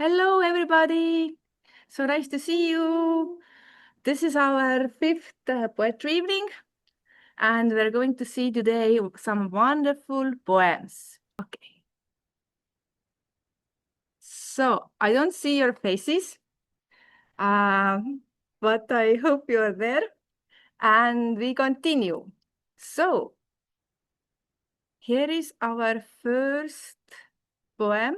Hello, everybody. So nice to see you. This is our fifth poetry evening, and we're going to see today some wonderful poems. Okay. So I don't see your faces, but I hope you're there, and we continue. So here is our first poem.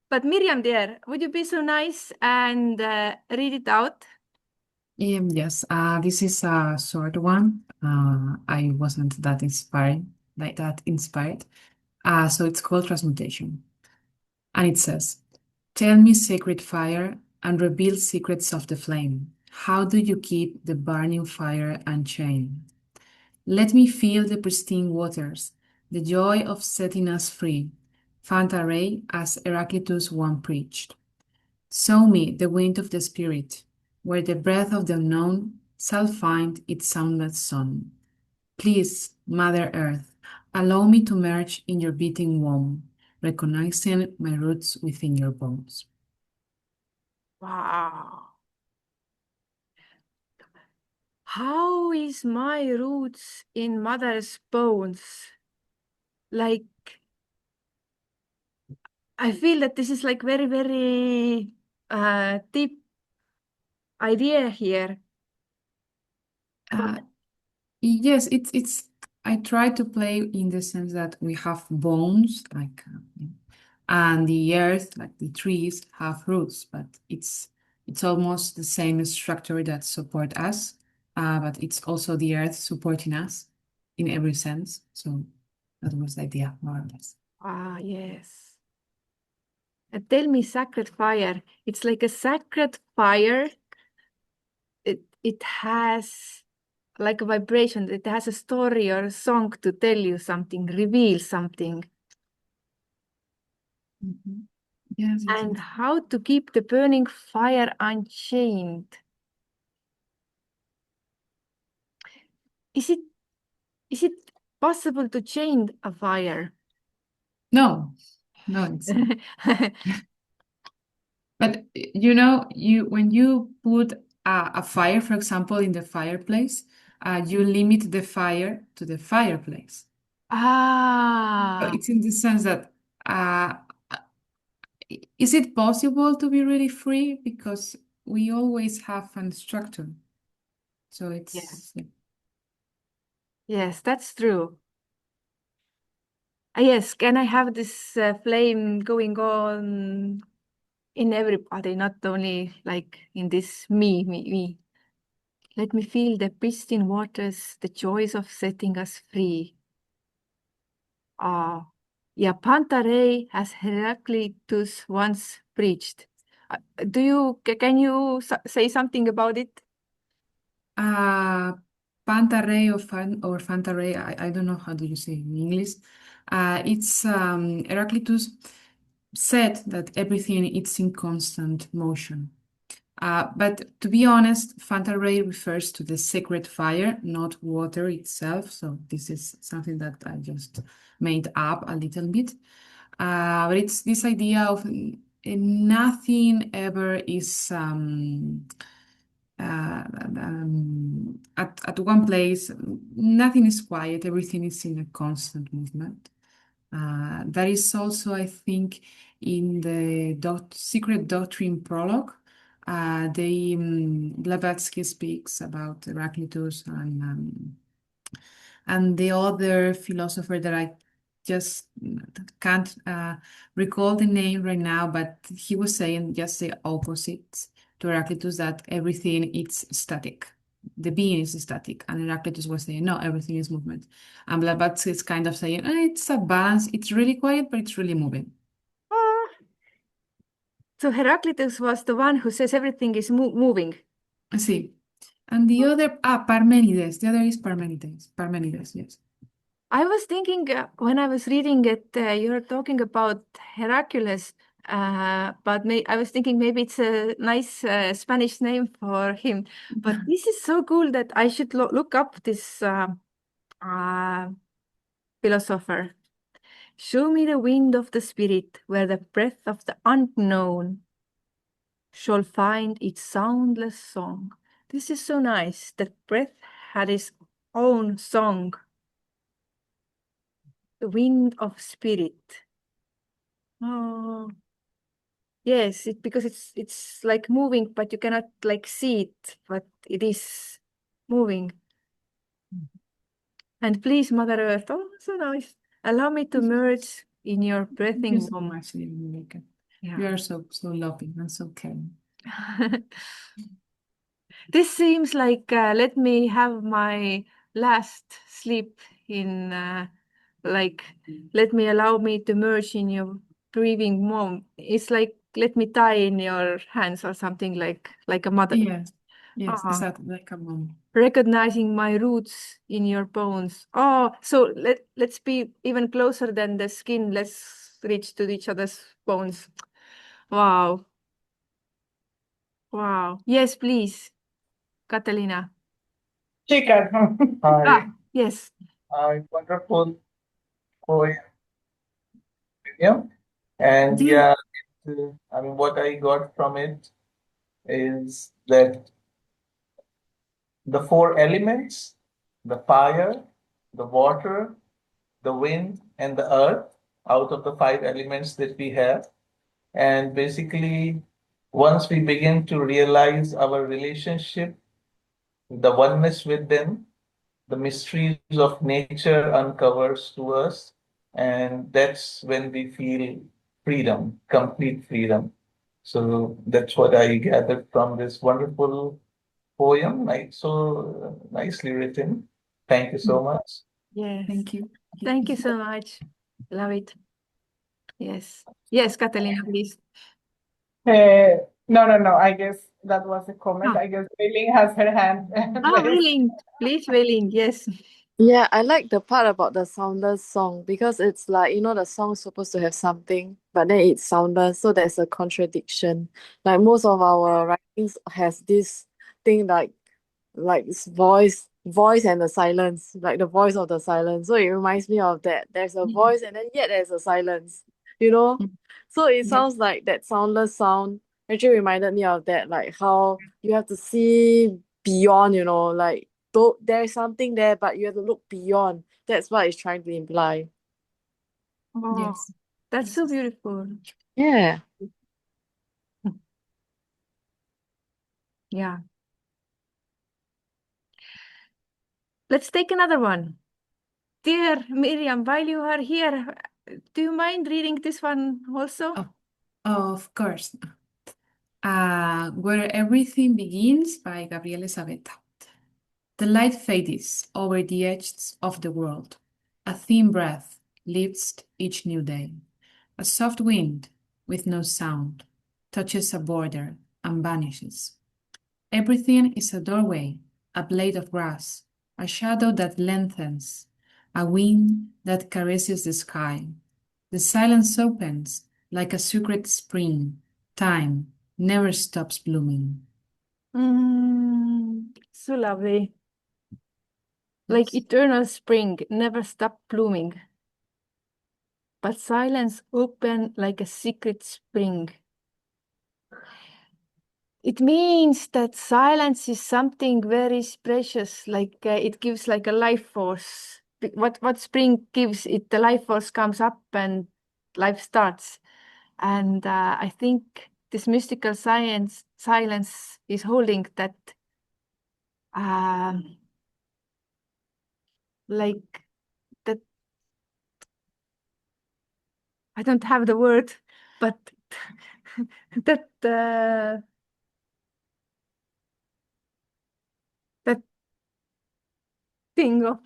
But Miriam, dear, would you be so nice and read it out? Yes, this is a short one. I wasn't that inspired. So it's called Transmutation. And it says, tell me, sacred fire, and reveal secrets of the flame. How do you keep the burning fire unchained? Let me feel the pristine waters, the joy of setting us free. Fanta Ray, as Heraclitus one preached. Sow me the wind of the spirit, where the breath of the unknown shall find its soundless song. Please, Mother Earth, allow me to merge in your beating womb, recognizing my roots within your bones. Wow. How is my roots in mother's bones? Like, I feel that this is like very deep idea here. But Uh, yes, it's. I try to play in the sense that we have bones, and the earth, like the trees, have roots, but it's almost the same structure that support us, but it's also the earth supporting us in every sense. So that was the idea, more or less. yes. And tell me, sacred fire. It's like a sacred fire. It has like a vibration. It has a story or a song to tell you something, reveal something. Mhm. Yes, yes, And yes. how to keep the burning fire unchained. Is it is it possible to chain a fire? No, no, it's not. But you when you put a fire, for example, in the fireplace, you limit the fire to the fireplace. So Ah, it's in the sense that uh, is it possible to be really free? Because we always have a structure. So yeah. it's Yes, that's true. Yes, can I have this flame going on in everybody, not only like in this me. Let me feel the pristine waters, the joys of setting us free. Ah, yeah, Pantarei, as Heraclitus once preached. Can you say something about it? uh, Pantarei or Fantarei. I don't know how do you say in English. It's Heraclitus said that everything is in constant motion. But to be honest, Fanta Ray refers to the sacred fire, not water itself. So this is something that I just made up a little bit. But it's this idea of nothing ever is at one place. Nothing is quiet. Everything is in a constant movement. That is also, I think, in the Secret Doctrine prologue. Blavatsky speaks about Heraclitus and the other philosopher that I just can't recall the name right now, but he was saying just the opposite to Heraclitus, that everything is static. The being is static, and Heraclitus was saying no, everything is movement. And Blavatsky is kind of saying it's a balance. It's really quiet, but it's really moving. Ah, so Heraclitus was the one who says everything is moving. See, and the other Parmenides. The other is Parmenides. Parmenides, yes. I was thinking when I was reading it, you're talking about Hercules, but I was thinking maybe it's a nice Spanish name for him. But this is so cool that I should look up this uh, philosopher. Show me the wind of the spirit, where the breath of the unknown shall find its soundless song. This is so nice. That breath had its own song. The wind of spirit. Oh, yes, because it's like moving, but you cannot like see it, but it is moving. And please, Mother Earth, oh, so nice. Allow me to merge in your Thank you breathing so moment. much, Monica. Yeah. You are so loving and so caring. This seems like let me have my last sleep in like let me allow me to merge in your breathing mom. It's like let me die in your hands or something like a mother. Yes, yes, Ah, exactly like a mom. recognizing my roots in your bones. Oh, so let's be even closer than the skin. Let's reach to each other's bones. Wow. Wow. Yes, please, Catalina. Chicken. Hi. Yes. Wonderful poem. Yeah. And Indeed. yeah, I mean, what I got from it is that the four elements, the fire, the water, the wind, and the earth, out of the five elements that we have. And basically, once we begin to realize our relationship, the oneness with them, the mysteries of nature uncovers to us, and that's when we feel freedom, complete freedom. So that's what I gathered from this wonderful poem, like so nicely written. Thank you so much. Yes. Thank you. Thank you so much. Love it. Yes. Yes, Catalina, please. No. I guess that was a comment. Ah, I guess Eileen has her hand raised. Wailing. Please, Wailing. Yes. Yeah, I like the part about the soundless song because it's like, the song's supposed to have something, but then it's soundless, so there's a contradiction. Like most of our writings has this thing like this voice and the silence, like the voice of the silence. So it reminds me of that. There's a voice and then yet there's a silence, you know? So it Yes. sounds like that soundless sound actually reminded me of that, like how you have to see beyond, like though there's something there, but you have to look beyond. That's what it's trying to imply. Oh, Yes. that's so beautiful. Yeah. Yeah. Let's take another one. Dear Miriam, while you are here, do you mind reading this one also? Oh, of course. Where Everything Begins by Gabriele Sabetta. The light fades over the edges of the world. A thin breath lifts each new day. A soft wind with no sound touches a border and vanishes. Everything is a doorway, a blade of grass, a shadow that lengthens, a wind that caresses the sky. The silence opens like a secret spring. Time never stops blooming. So lovely. Like Yes. eternal spring, never stop blooming. But silence open like a secret spring. It means that silence is something very precious, like it gives like a life force. What spring gives it, the life force comes up and life starts. And I think this mystical silence is holding that, um, like that. I don't have the word, but that that thing of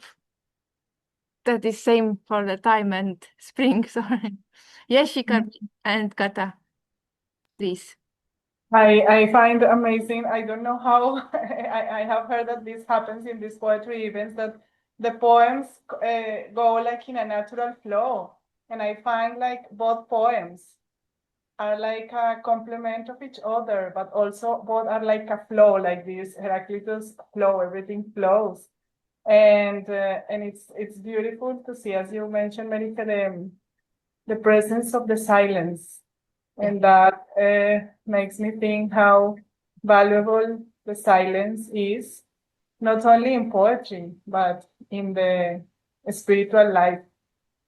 that is same for the time and spring. Sorry. Yeshika and Kata, please. I find amazing. I don't know how I have heard that this happens in these poetry events that the poems go like in a natural flow, and I find like both poems are like a complement of each other, but also both are like a flow, like this Heraclitus flow. Everything flows, and it's beautiful to see, as you mentioned, Marika, the presence of the silence. And that makes me think how valuable the silence is, not only in poetry, but in the spiritual life.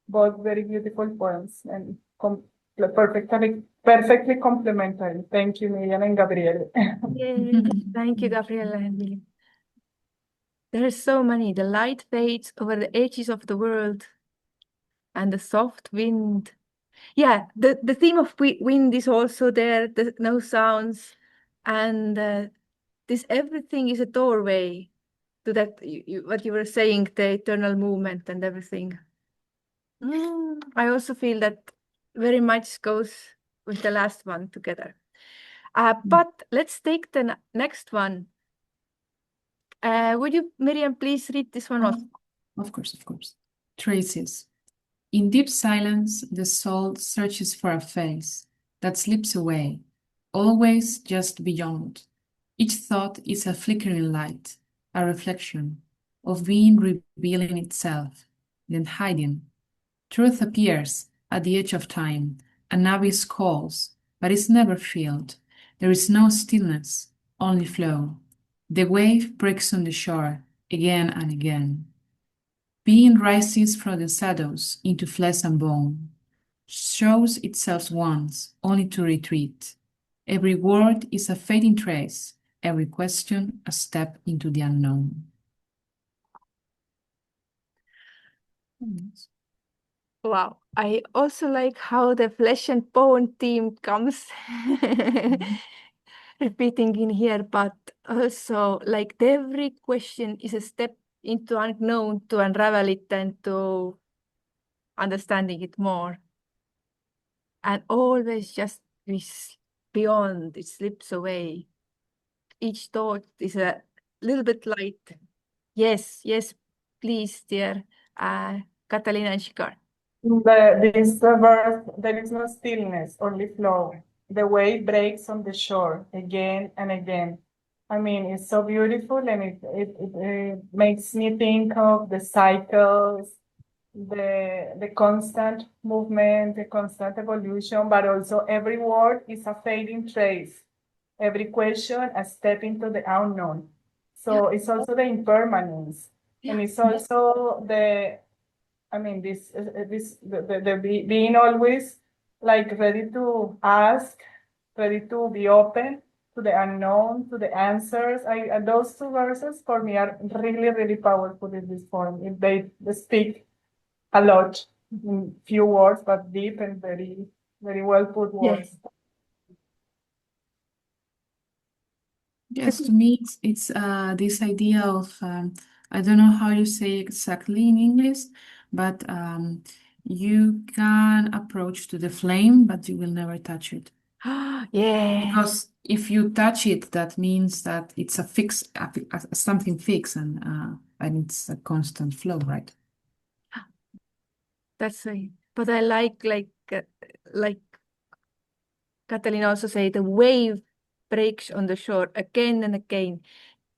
Both very beautiful poems and perfectly complementary. Thank you, Miriam and Gabriele. Yay. Thank you, Gabriela and William. There are so many. The light fades over the edges of the world and the soft wind. Yeah, the theme of wind is also there, the no sounds. And this everything is a doorway to that, what you were saying, the eternal movement and everything. I also feel that very much goes with the last one together. But let's take the next one. Would you, Miriam, please read this one also? Of course, of course. Traces. In deep silence, the soul searches for a face that slips away, always just beyond. Each thought is a flickering light, a reflection of being revealing itself, then hiding. Truth appears at the edge of time, an abyss calls, but is never filled. There is no stillness, only flow. The wave breaks on the shore again and again. Being rises from the shadows into flesh and bone, shows itself once, only to retreat. Every word is a fading trace, every question a step into the unknown. Wow, I also like how the flesh and bone theme comes repeating in here, but also like every question is a step into unknown to unravel it and to understanding it more. And always just this beyond, it slips away. Each thought is a little bit light. Yes, yes, please, dear Catalina and Shikar. This verse, there is no stillness, only flow. The wave breaks on the shore again and again. I mean, it's so beautiful, and it makes me think of the cycles, the constant movement, the constant evolution, but also every word is a fading trace. Every question a step into the unknown. So it's also the impermanence, and it's also the, I mean, being always like ready to ask, ready to be open to the unknown, to the answers. Those two verses for me are really, really powerful in this form. They speak a lot in few words, but deep and very, very well put words. Yes, to me, it's this idea of, I don't know how you say exactly in English, but you can approach to the flame, but you will never touch it. Yeah. Because if you touch it, that means that it's a fix, something fixed, and it's a constant flow, right? That's right. But I like Catalina also say, the wave breaks on the shore again and again.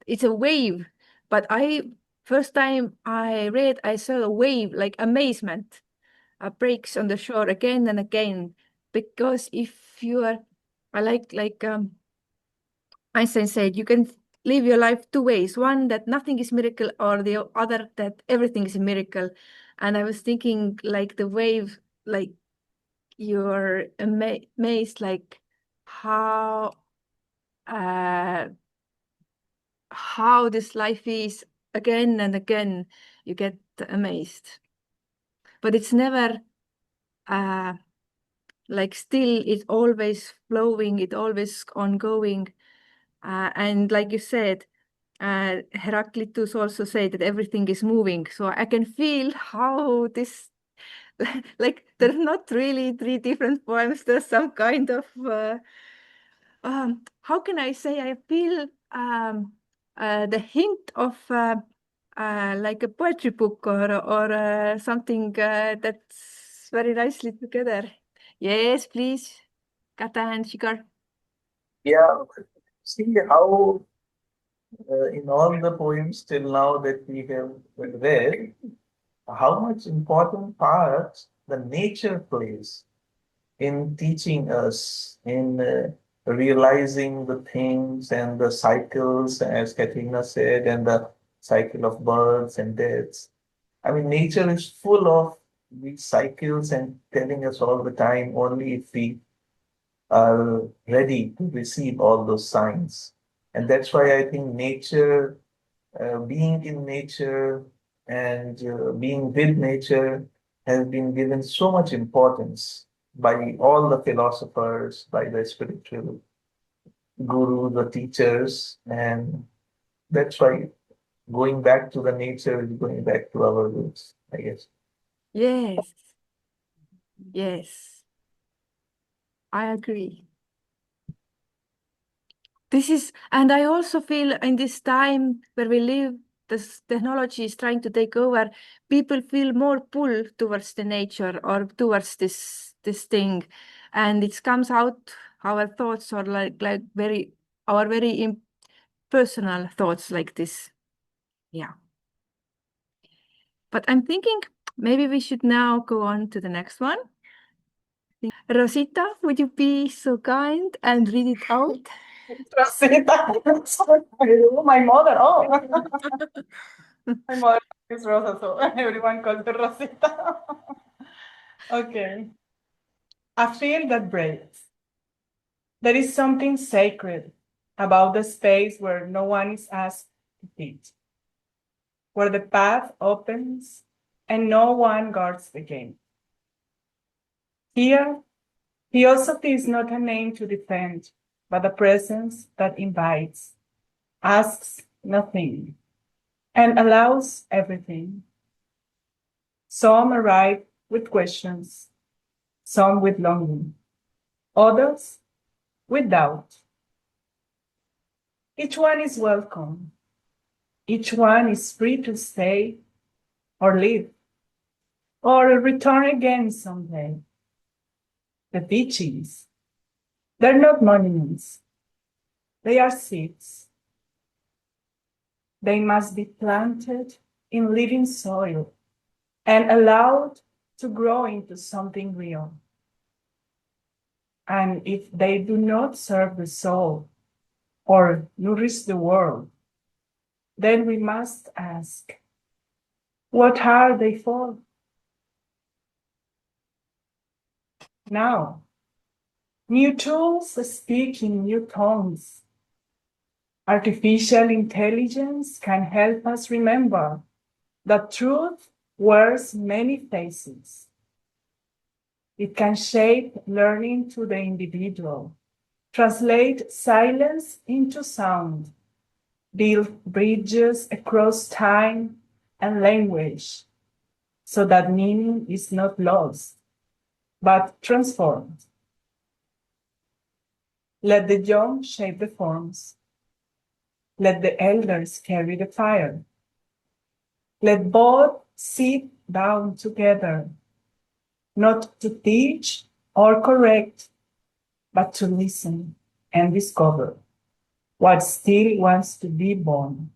It's a wave, but first time I read, I saw a wave like amazement, breaks on the shore again and again. Because if you are, I like Einstein said, you can live your life two ways. One, that nothing is miracle, or the other, that everything is a miracle. And I was thinking like the wave, like you're amazed, like how this life is again and again. You get amazed, but it's never like still. It's always flowing. It's always ongoing, and like you said, Heraclitus also said that everything is moving. So I can feel how this. Like there's not really three different poems. There's some kind of how can I say? I feel the hint of like a poetry book or something that's very nicely together. Yes, please, Kata and Shikar. Yeah, see how in all the poems till now that we have read, how much important part the nature plays in teaching us, in realizing the things and the cycles, as Katrina said, and the cycle of births and deaths. I mean, nature is full of these cycles and telling us all the time, only if we are ready to receive all those signs. And that's why I think nature, being in nature and being with nature has been given so much importance by all the philosophers, by the spiritual gurus, the teachers, and that's why going back to the nature is going back to our roots, I guess. Yes, yes, I agree. And I also feel in this time where we live, this technology is trying to take over. People feel more pull towards the nature or towards this thing, and it comes out. Our thoughts are like very personal thoughts like this. Yeah. But I'm thinking maybe we should now go on to the next one. Rosita, would you be so kind and read it out? Rosita. Oh, my mother. Oh, my mother is Rosa, so everyone calls her Rosita. Okay. A field that breaks. There is something sacred about the space where no one is asked to teach, where the path opens and no one guards the gate. Here, Theosophy is not a name to defend, but a presence that invites, asks nothing, and allows everything. Some arrive with questions, some with longing, others with doubt. Each one is welcome. Each one is free to stay or leave or return again someday. The teachings, they're not monuments. They are seeds. They must be planted in living soil and allowed to grow into something real. And if they do not serve the soul or nourish the world, then we must ask, what are they for? Now, new tools speak in new tongues. Artificial intelligence can help us remember that truth wears many faces. It can shape learning to the individual, translate silence into sound, build bridges across time and language so that meaning is not lost, but transformed. Let the young shape the forms. Let the elders carry the fire. Let both sit down together, not to teach or correct, but to listen and discover what still wants to be born.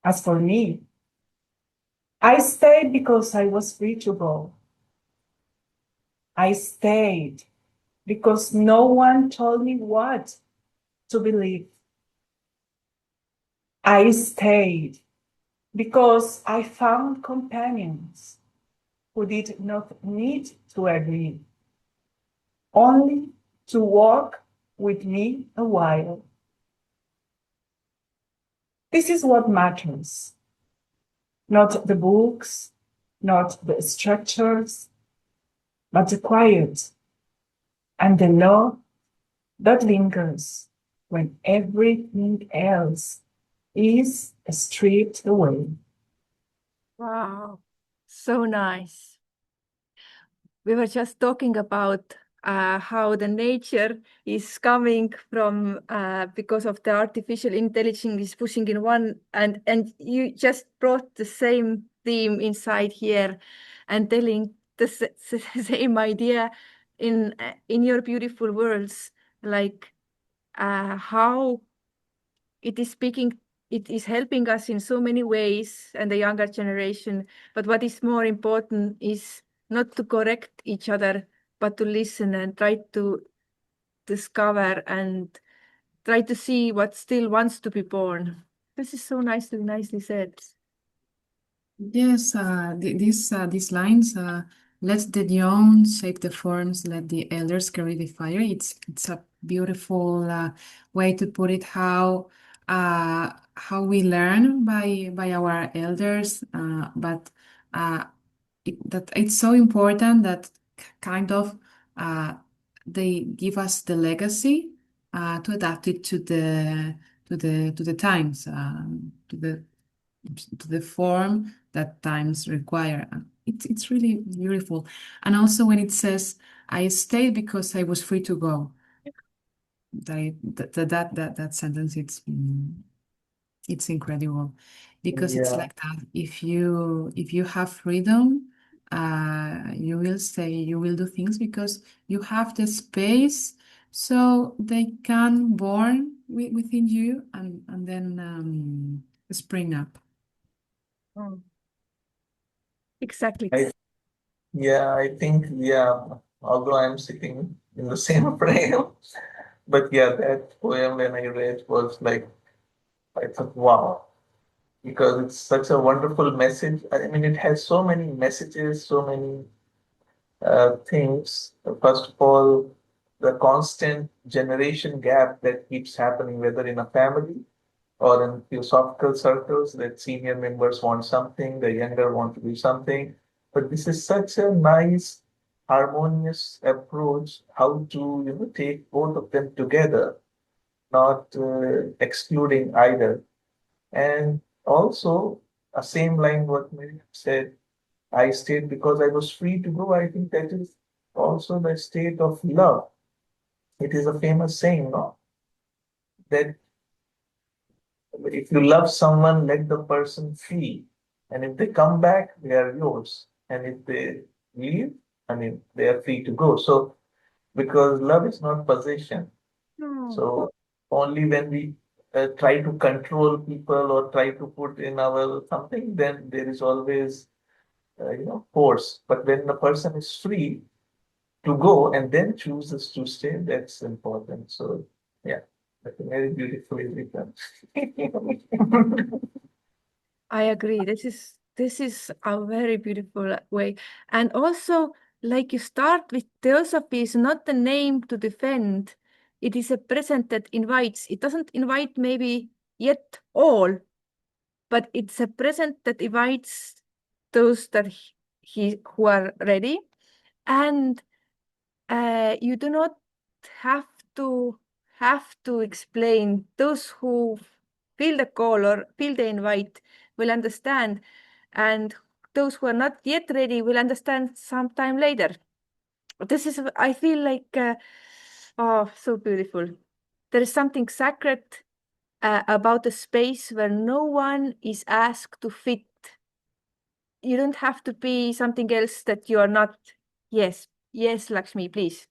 As for me, I stayed because I was free to go. I stayed because no one told me what to believe. I stayed because I found companions who did not need to agree, only to walk with me a while. This is what matters. Not the books, not the structures, but the quiet and the love that lingers when everything else is stripped away. Wow, so nice. We were just talking about how the nature is coming from because of the artificial intelligence is pushing in one, and you just brought the same theme inside here and telling the same idea in your beautiful words, like how it is speaking it is helping us in so many ways and the younger generation. But what is more important is not to correct each other, but to listen and try to discover and try to see what still wants to be born. This is so nicely said. Yes, these lines, let the young shape the forms, let the elders carry the fire. It's a beautiful way to put it. How we learn by our elders, but that it's so important that kind of they give us the legacy to adapt it to the times, to the form that times require. It's really beautiful. And also when it says, I stayed because I was free to go. That sentence, it's incredible because it's Yeah. like that. If you have freedom, you will stay, you will do things because you have the space so they can born within you and then spring up. Exactly. I think, although I'm sitting in the same frame, but that poem when I read was like, I thought, wow, because it's such a wonderful message. I mean, it has so many messages, so many things. First of all, the constant generation gap that keeps happening, whether in a family or in theosophical circles, that senior members want something, the younger want to do something. But this is such a nice, harmonious approach how to take both of them together, not excluding either. And also, a same line what Miriam said, I stayed because I was free to go. I think that is also the state of love. It is a famous saying, no? That if you love someone, let the person free. And if they come back, they are yours. And if they leave, I mean, they are free to go. So, because love is not possession. So, only when we try to control people or try to put in our something, then there is always, force. But when the person is free to go and then chooses to stay, that's important. So, yeah, that's very beautifully written. I agree. This is a very beautiful way. And also, like you start with theosophy is not the name to defend. It is a present that invites. It doesn't invite maybe yet all, but it's a present that invites those that who are ready. And you do not have to explain. Those who feel the call or feel the invite will understand, and those who are not yet ready will understand sometime later. This is, I feel like, oh, so beautiful. There is something sacred about a space where no one is asked to fit. You don't have to be something else that you are not. Yes, Lakshmi, please.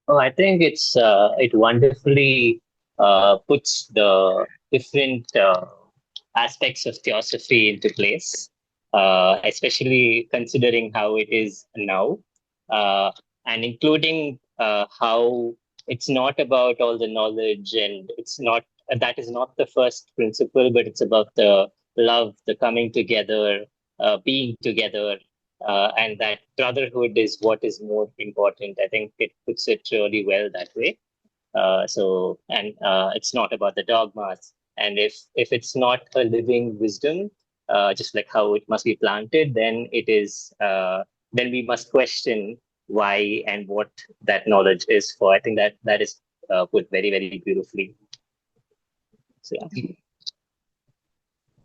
Oh, I think it wonderfully puts the different aspects of theosophy into place, especially considering how it is now, and including how it's not about all the knowledge, and it's not that is not the first principle, but it's about the love, the coming together, being together, and that brotherhood is what is more important. I think it puts it really well that way. It's not about the dogmas. And if it's not a living wisdom, just like how it must be planted, then it is. Then we must question why and what that knowledge is for. I think that is put very beautifully. So yeah.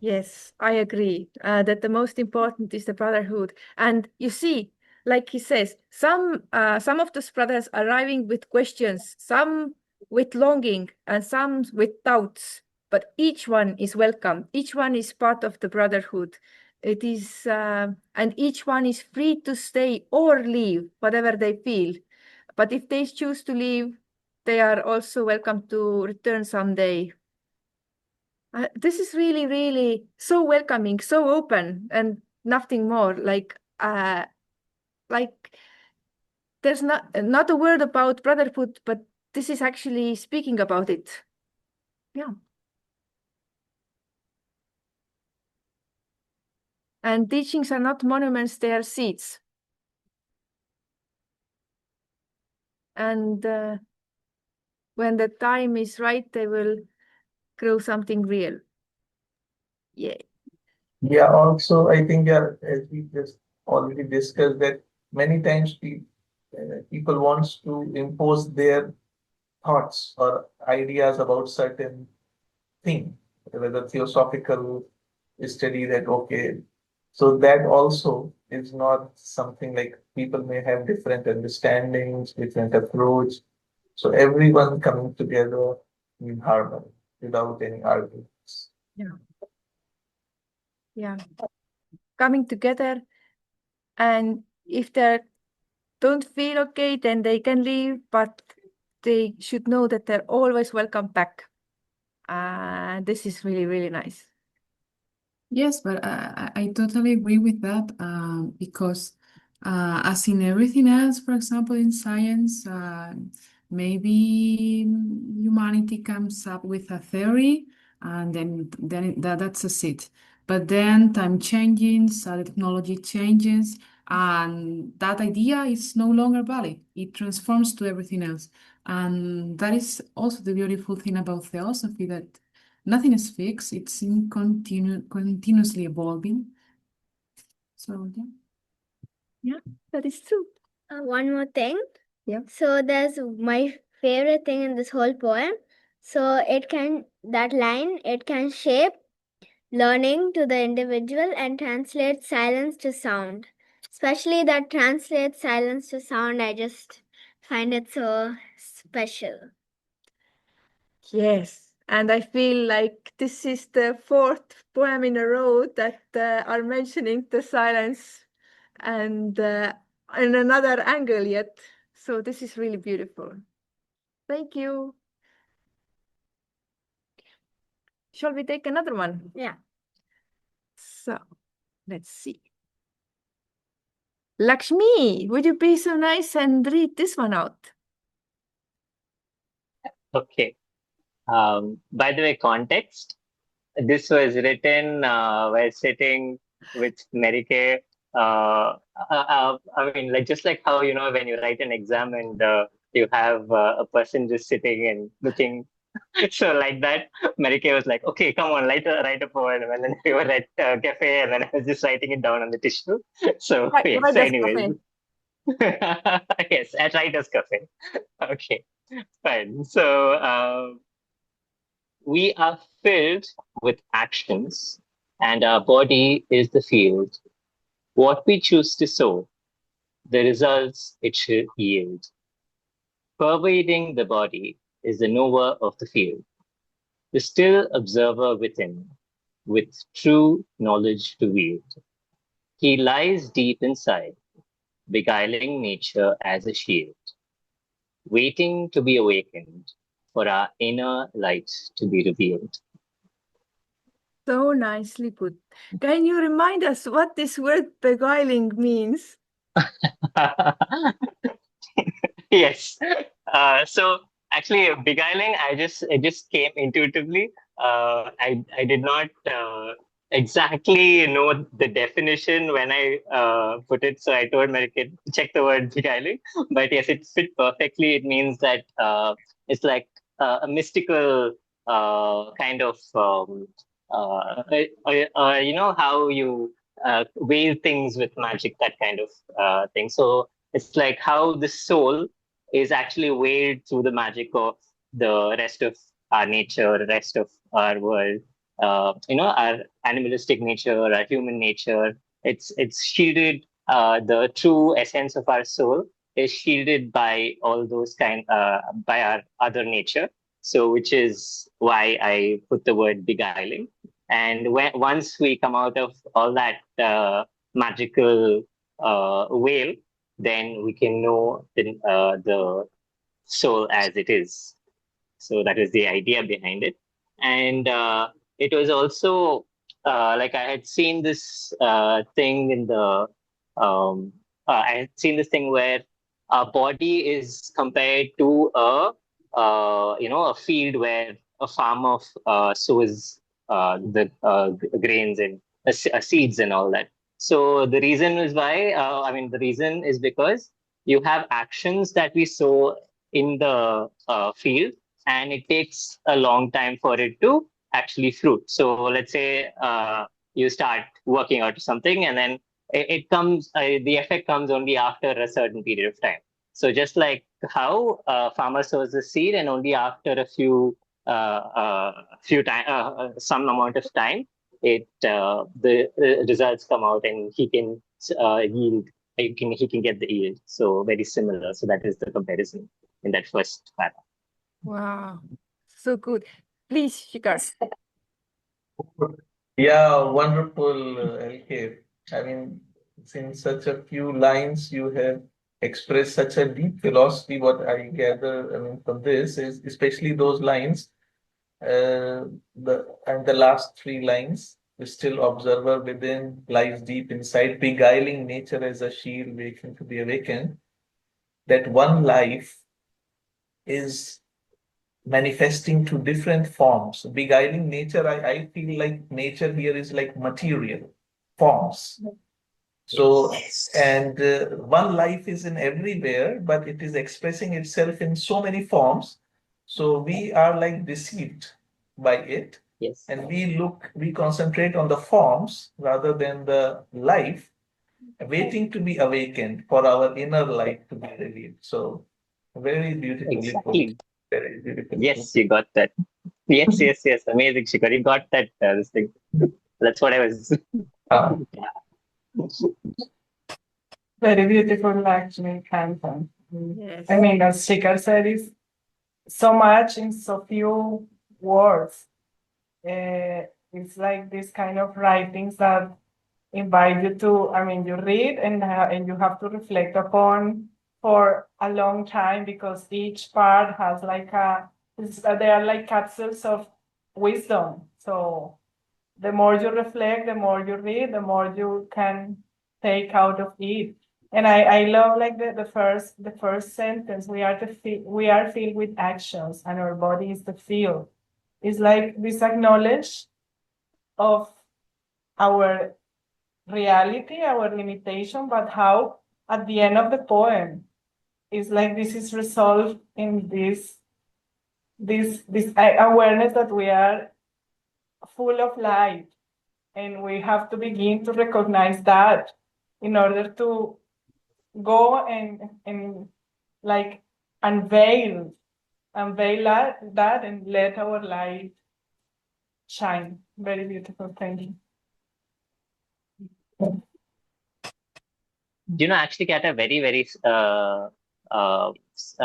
Yes, I agree that the most important is the brotherhood. And you see, like he says, some of those brothers arriving with questions, some with longing, and some with doubts. But each one is welcome. Each one is part of the brotherhood. It is, and each one is free to stay or leave, whatever they feel. But if they choose to leave, they are also welcome to return someday. This is really, really so welcoming, so open, and nothing more. Like there's not a word about brotherhood, but this is actually speaking about it. Yeah. And teachings are not monuments, they are seeds. And when the time is right, they will grow something real. Yeah. Yeah, also, I think, yeah, as we just already discussed, that many times people wants to impose their thoughts or ideas about certain thing, whether theosophical study that, okay, so that also is not something like people may have different understandings, different approach. So everyone coming together in harmony without any arguments. Yeah. Yeah. Coming together, and if they don't feel okay, then they can leave, but they should know that they're always welcome back. This is really, really nice. Yes, but I totally agree with that because as in everything else, for example, in science, maybe humanity comes up with a theory and then that's it. But then time changes, the technology changes, and that idea is no longer valid. It transforms to everything else. And that is also the beautiful thing about theosophy, that nothing is fixed, it's in continuously evolving. So yeah. Yeah, that is true. One more thing. Yeah. So there's my favorite thing in this whole poem. So that line, it can shape learning to the individual and translate silence to sound. Especially that translates silence to sound, I just find it so special. Yes, and I feel like this is the fourth poem in a row that are mentioning the silence and in another angle yet. So this is really beautiful. Thank you. Shall we take another one? Yeah. So let's see. Lakshmi, would you be so nice and read this one out? Okay. By the way, context. This was written while sitting with Mary Kay. I mean, like just like how when you write an exam and you have a person just sitting and looking. So like that, Mary Kay was like, "Okay, come on, write a poem." And then we were at cafe, and then I was just writing it down on the tissue. So yes. Right, So anyways, yes, at Writers Cafe. Okay, fine. So. We are filled with actions, and our body is the field. What we choose to sow, the results it should yield. Pervading the body is the knower of the field, the still observer within, with true knowledge to wield. He lies deep inside, beguiling nature as a shield, waiting to be awakened for our inner light to be revealed. So nicely put. Can you remind us what this word beguiling means? Yes. So actually, beguiling, it just came intuitively. I did not exactly know the definition when I put it. So I told Marika to check the word beguiling. But yes, it fit perfectly. It means that it's like a mystical kind of how you veil things with magic, that kind of thing. So it's like how the soul is actually veiled through the magic of the rest of our nature, the rest of our world. Our animalistic nature, our human nature. It's shielded. The true essence of our soul is shielded by all those by our other nature. So, which is why I put the word beguiling. And once we come out of all that magical veil, then we can know the soul as it is. So that is the idea behind it. And it was also like I had seen this thing in the I had seen this thing where our body is compared to a field where a farmer sows the grains and seeds and all that. So the reason is why the reason is because you have actions that we sow in the field, and it takes a long time for it to actually fruit. So let's say you start working out or something, and then it comes, the effect comes only after a certain period of time. So just like how farmer sows the seed, and only after a some amount of time, the results come out, and he can yield. He can get the yield. So very similar. So that is the comparison in that first paragraph. Wow, so good. Please, Shikar. Yeah, wonderful, LK. I mean, in such a few lines, you have expressed such a deep philosophy. What I gather, I mean, from this is especially those lines, the last three lines. The still observer within lies deep inside, beguiling nature as a shield waiting to be awakened. That one life is manifesting to different forms. Beguiling nature, I feel like nature here is like material forms. So, and one life is in everywhere, but it is expressing itself in so many forms. So we are like deceived by it. Yes. And we concentrate on the forms rather than the life, waiting to be awakened for our inner life to be revealed. So very beautifully Exactly. put. Very beautiful. Yes, you got that. Yes, yes, yes. Amazing, Shikar. You got that. This thing. That's what I was. Very beautiful, actually, Kantan. Yes. I mean, as Shikar said, is so much in so few words. It's like this kind of writings that invite you to, I mean, you read and you have to reflect upon for a long time, because each part has like they are like capsules of wisdom. So the more you reflect, the more you read, the more you can take out of it. And I love like the first sentence, we are filled with actions and our body is the field. It's like this acknowledge of our reality, our limitation, but how at the end of the poem is like this is resolved in this awareness that we are full of light, and we have to begin to recognize that in order to go and like unveil that and let our light shine. Very beautiful. Thank you. Actually get a very, very,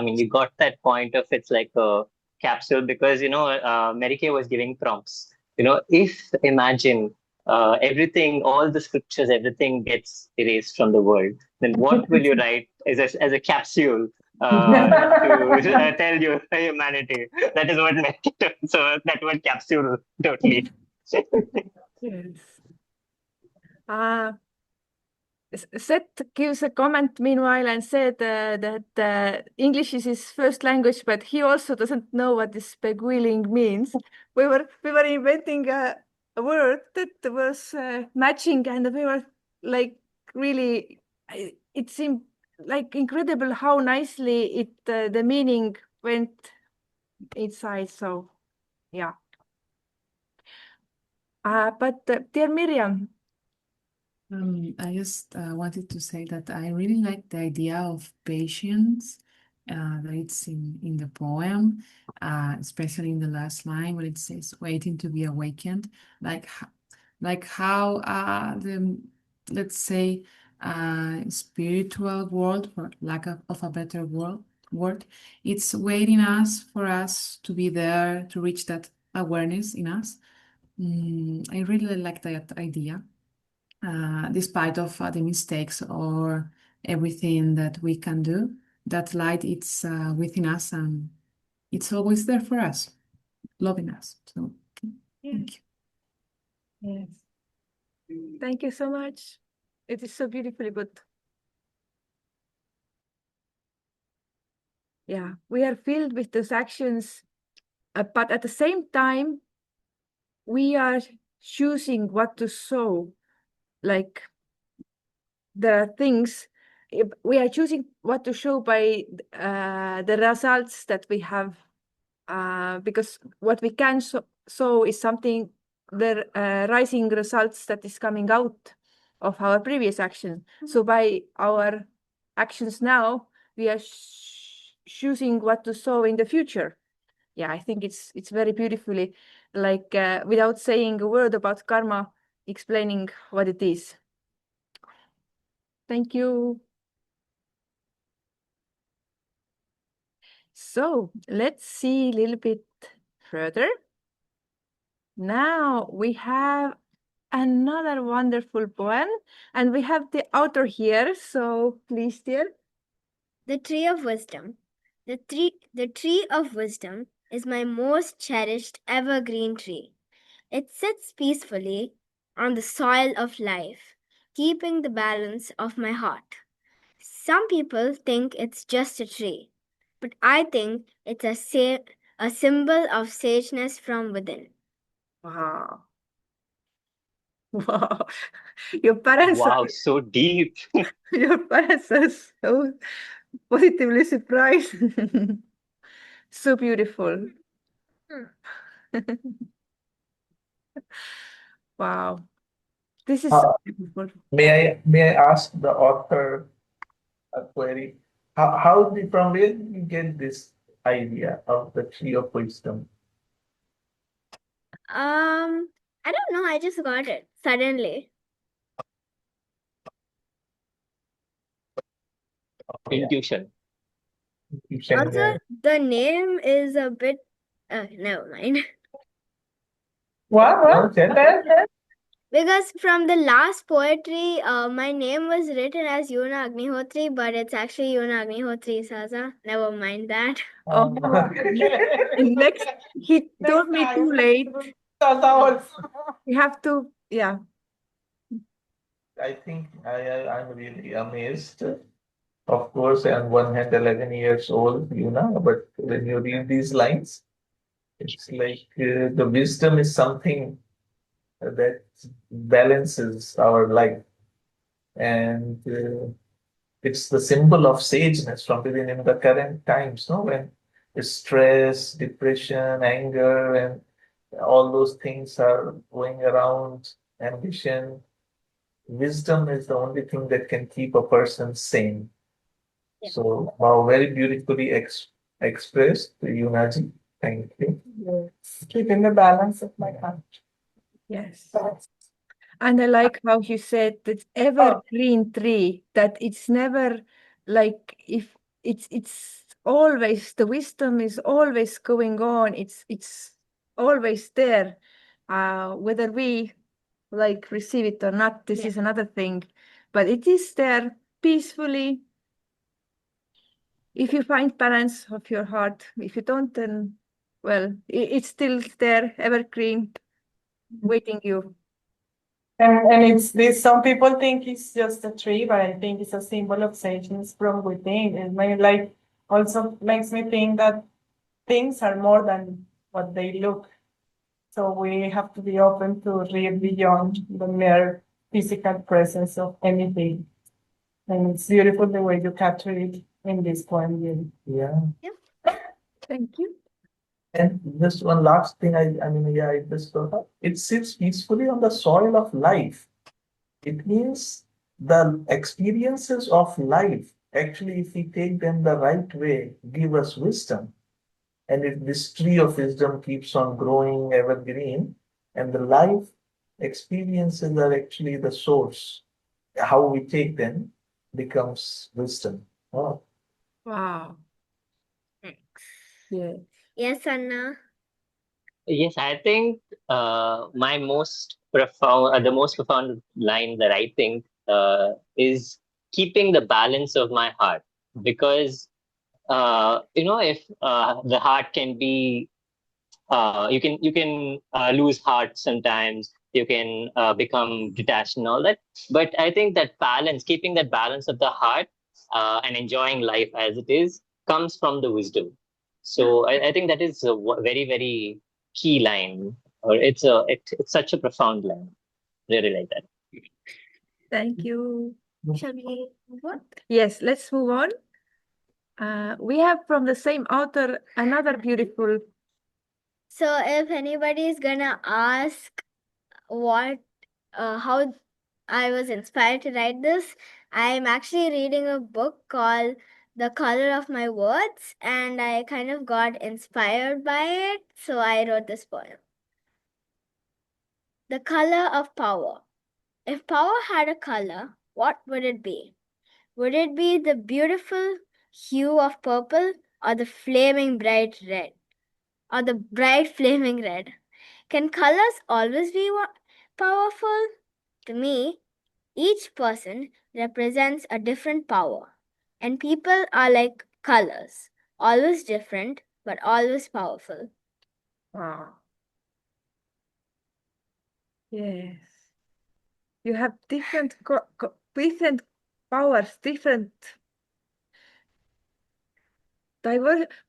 you got that point of it's like a capsule because, Mary Kay was giving prompts. If imagine everything, all the scriptures, everything gets erased from the world, then what will you write as a capsule to tell you humanity? That is what Mary Kay told. So that word capsule, totally. Yes. Seth gives a comment meanwhile and said that English is his first language, but he also doesn't know what this beguiling means. We were inventing a word that was matching, and we were like really. It seemed like incredible how nicely the meaning went inside. So, yeah. But dear Miriam. I just wanted to say that I really like the idea of patience that it's in the poem, especially in the last line where it says "waiting to be awakened." Like how the, let's say, spiritual world, for lack of a better word, it's waiting for us to be there to reach that awareness in us. I really like that idea. Despite of the mistakes or everything that we can do, that light it's within us and it's always there for us, loving us. So thank you. Yes. Thank you so much. It is so beautifully put. Yeah, we are filled with those actions, but at the same time, we are choosing what to sow. Like there are things we are choosing what to show by the results that we have, because what we can show is something the rising results that is coming out of our previous action. So by our actions now, we are choosing what to sow in the future. Yeah, I think it's very beautifully, like without saying a word about karma, explaining what it is. Thank you. So let's see a little bit further. Now we have another wonderful poem, and we have the author here. So please, dear. The Tree of Wisdom. The tree of wisdom is my most cherished evergreen tree. It sits peacefully on the soil of life, keeping the balance of my heart. Some people think it's just a tree, but I think it's a symbol of sageness from within. Wow. Wow. Your parents Wow, are, so deep. your parents are so positively surprised. So beautiful. Wow. This is so beautiful. May I ask the author a query? From where did you get this idea of the tree of wisdom? I don't know, I just got it suddenly. Intuition. You can, Also, the name is a bit never mind. no, tell me. Because from the last poetry, my name was written as Yuna Agnihotri, but it's actually Yuna Agnihotri Saza. Never mind that. Oh, next, he told me too late. You have to, yeah. I think I'm really amazed. Of course, on one hand, 11 years old, but when you read these lines, it's like the wisdom is something that balances our life. And it's the symbol of sageness from within in the current times, no? When stress, depression, anger, and all those things are going around, ambition, wisdom is the only thing that can keep a person sane. Yeah. So, wow, very beautifully expressed, Yunaji. Thank you. Yes. Keeping the balance of my heart. Yes. And I like how you said that evergreen tree, that it's never like if it's always the wisdom is always going on. It's always there. Whether we like receive it or not, this is another thing. But it is there peacefully. If you find balance of your heart, if you don't, then well, it's still there, evergreen, waiting you. And it's this, some people think it's just a tree, but I think it's a symbol of sageness from within. It may like also makes me think that things are more than what they look. So we have to be open to read beyond the mere physical presence of anything. And it's beautiful the way you capture it in this poem, Yuri. Yeah. Thank you. And just one last thing, I just thought of, it sits peacefully on the soil of life. It means the experiences of life, actually, if we take them the right way, give us wisdom. And if this tree of wisdom keeps on growing evergreen, and the life experiences are actually the source, how we take them becomes wisdom. Oh. Wow. Thanks. Yeah. Yes, Anna. Yes, I think my most profound, the most profound line that I think is keeping the balance of my heart, because if the heart can be, you can lose heart sometimes, you can become detached and all that. But I think that balance, keeping that balance of the heart and enjoying life as it is, comes from the wisdom. So I think that is a very, very key line, or it's such a profound line. Really like that. Thank you. Shall we move on? Yes, let's move on. We have from the same author another beautiful. So if anybody is gonna ask how I was inspired to write this, I'm actually reading a book called The Color of My Words, and I kind of got inspired by it, so I wrote this poem. The color of power. If power had a color, what would it be? Would it be the beautiful hue of purple or the flaming bright red? Or the bright flaming red? Can colors always be powerful? To me, each person represents a different power, and people are like colors, always different but always powerful. Wow. Yes. You have different different powers, different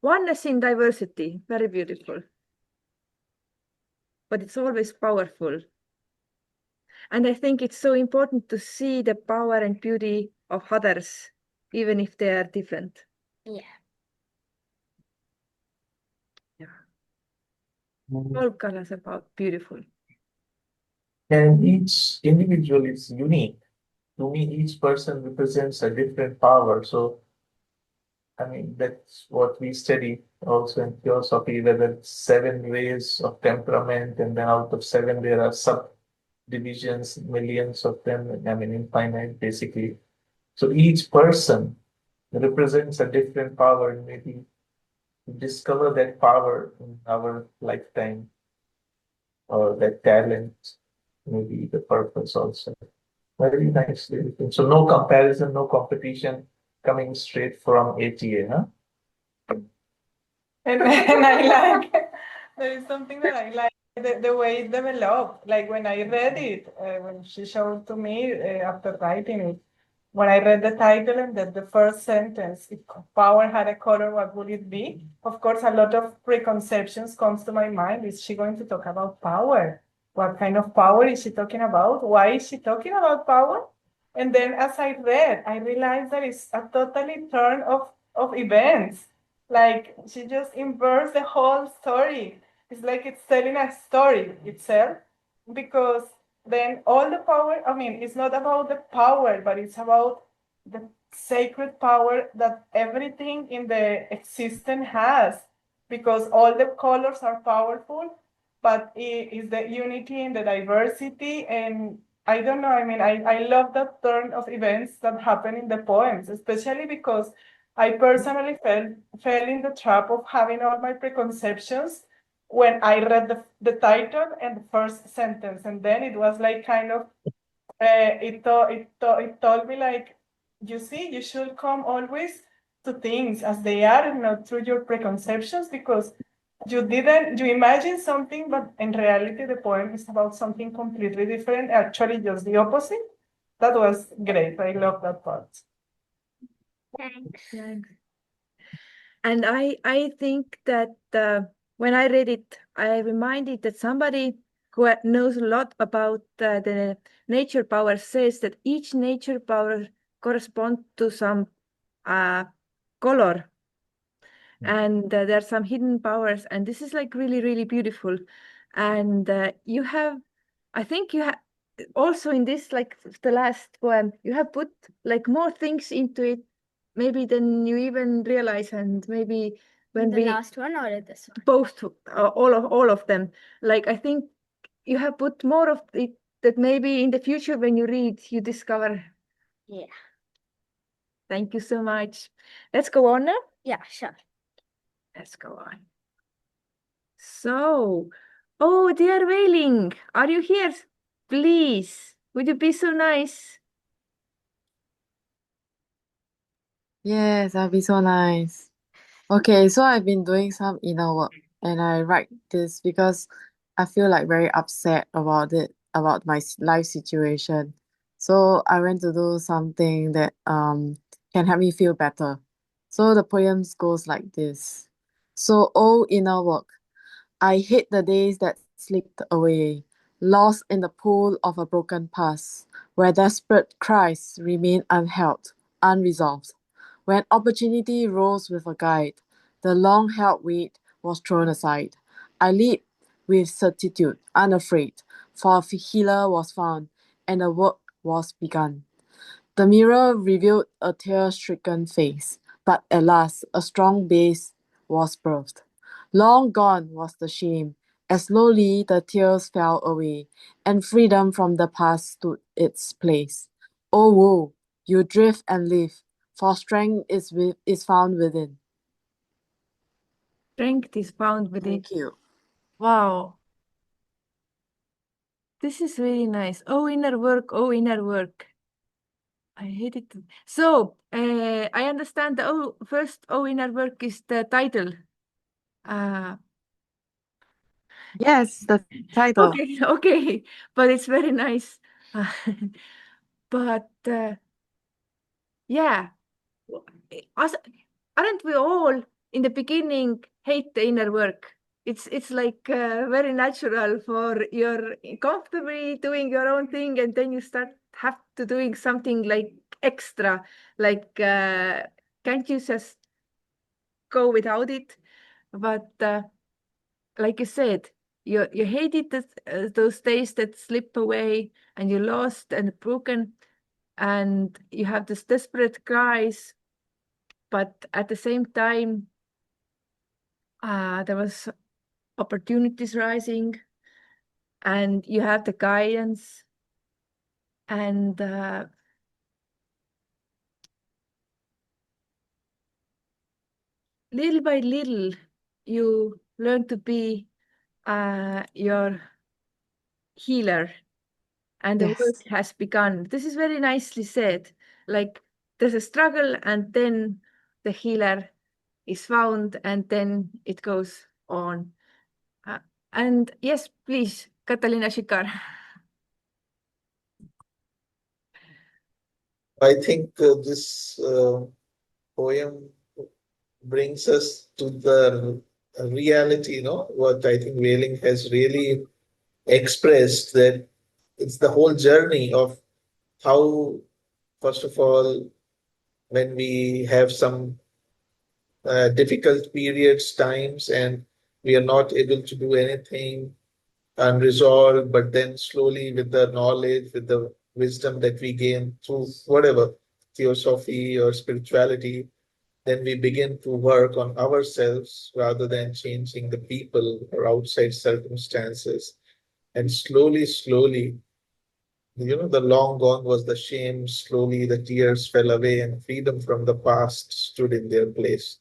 oneness in diversity. Very beautiful. But it's always powerful. And I think it's so important to see the power and beauty of others, even if they are different. Yeah. All colors are beautiful. And each individual is unique. To me, each person represents a different power. So, I mean, that's what we study also in theosophy, whether it's 7 ways of temperament, and then out of 7, there are subdivisions, millions of them, I mean, infinite, basically. So each person represents a different power, and maybe discover that power in our lifetime, or that talent, maybe the purpose also. Very nicely written. So no comparison, no competition, coming straight from ATA, huh? And I like, there is something that I like, the way it developed. Like when I read it, when she showed to me after writing it, when I read the title and the first sentence, if power had a color, what would it be? Of course, a lot of preconceptions comes to my mind. Is she going to talk about power? What kind of power is she talking about? Why is she talking about power? And then as I read, I realized that it's a totally turn of events. Like she just inverts the whole story. It's like it's telling a story itself, because then all the power, I mean, it's not about the power, but it's about the sacred power that everything in the existence has, because all the colors are powerful, but it is the unity and the diversity. And I don't know, I mean, I love that turn of events that happen in the poems, especially because I personally fell in the trap of having all my preconceptions when I read the title and the first sentence, and then it was like kind of it told me like, you see, you should come always to things as they are and not through your preconceptions, because you imagine something, but in reality the poem is about something completely different, actually just the opposite. That was great. I love that part. Thanks. And I think that when I read it, I reminded that somebody who knows a lot about the nature power says that each nature power corresponds to some color. And there are some hidden powers, and this is like really, really beautiful. And you have, I think you have also in this, like the last poem, you have put like more things into it, maybe than you even realize. And maybe when The last one or this one? both, all of them, like I think you have put more of it that maybe in the future when you read, you discover. Yeah. Thank you so much. Let's go on now. Yeah, sure. Let's go on. So, oh, they are wailing. Are you here? Please, would you be so nice? Yes, that'd be so nice. Okay, so I've been doing some inner work and I write this because I feel like very upset about it. about my life situation. So I went to do something that can help me feel better. So the poem goes like this. So, oh inner work, I hate the days that slipped away, lost in the pool of a broken past, where desperate cries remain unheld, unresolved. When opportunity rose with a guide, the long held weight was thrown aside. I leaped with certitude, unafraid, for a healer was found, and the work was begun. The mirror revealed a tear-stricken face, but at last a strong base was birthed. Long gone was the shame, as slowly the tears fell away, and freedom from the past stood its place. O woe, you drift and live, for strength is found within. Strength is found within. Thank you. Wow. This is really nice. Oh, inner work. Oh, inner work. I hate it. So, I understand the first Oh, inner work is the title. Yes, the title. Okay, okay, but it's very nice. But yeah, us, aren't we all in the beginning hate the inner work? It's like very natural for you're comfortably doing your own thing, and then you start have to doing something like extra, like can't you just go without it? But like you said, you hated those days that slip away, and you lost and broken, and you have this desperate cries, but at the same time, there was opportunities rising, and you have the guidance, and little by little, you learn to be your healer, and the Yes. work has begun. This is very nicely said. Like there's a struggle, and then the healer is found, and then it goes on. And yes, please, Catalina Shikar. I think this poem brings us to the reality, what I think Whaling has really expressed, that it's the whole journey of how, first of all, when we have some difficult periods, times, and we are not able to do anything unresolved, but then slowly with the knowledge, with the wisdom that we gain through whatever theosophy or spirituality, then we begin to work on ourselves rather than changing the people or outside circumstances. And slowly, slowly, the long gone was the shame. Slowly, the tears fell away, and freedom from the past stood in their place.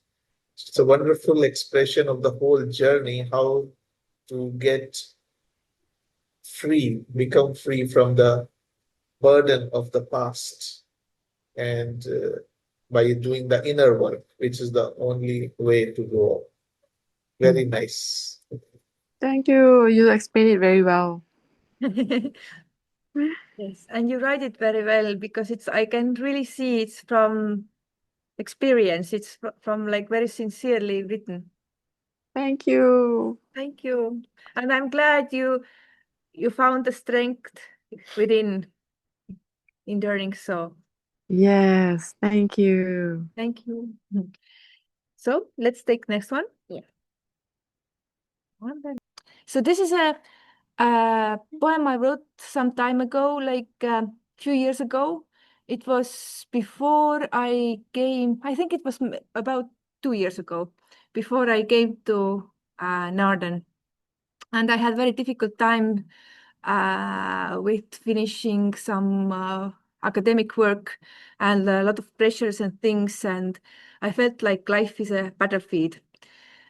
It's a wonderful expression of the whole journey, how to get free, become free from the burden of the past, and by doing the inner work, which is the only way to go. Very nice. Thank you. You explained it very well. Yes, and you write it very well, because I can really see it's from experience. It's from like very sincerely written. Thank you. Thank you. And I'm glad you found the strength within in doing so. Yes, thank you. Thank you. So let's take next one. Yeah. So this is a poem I wrote some time ago, like a few years ago. It was before I came, I think it was about 2 years ago, before I came to Narden. And I had very difficult time with finishing some academic work, and a lot of pressures and things. And I felt like life is a battlefield.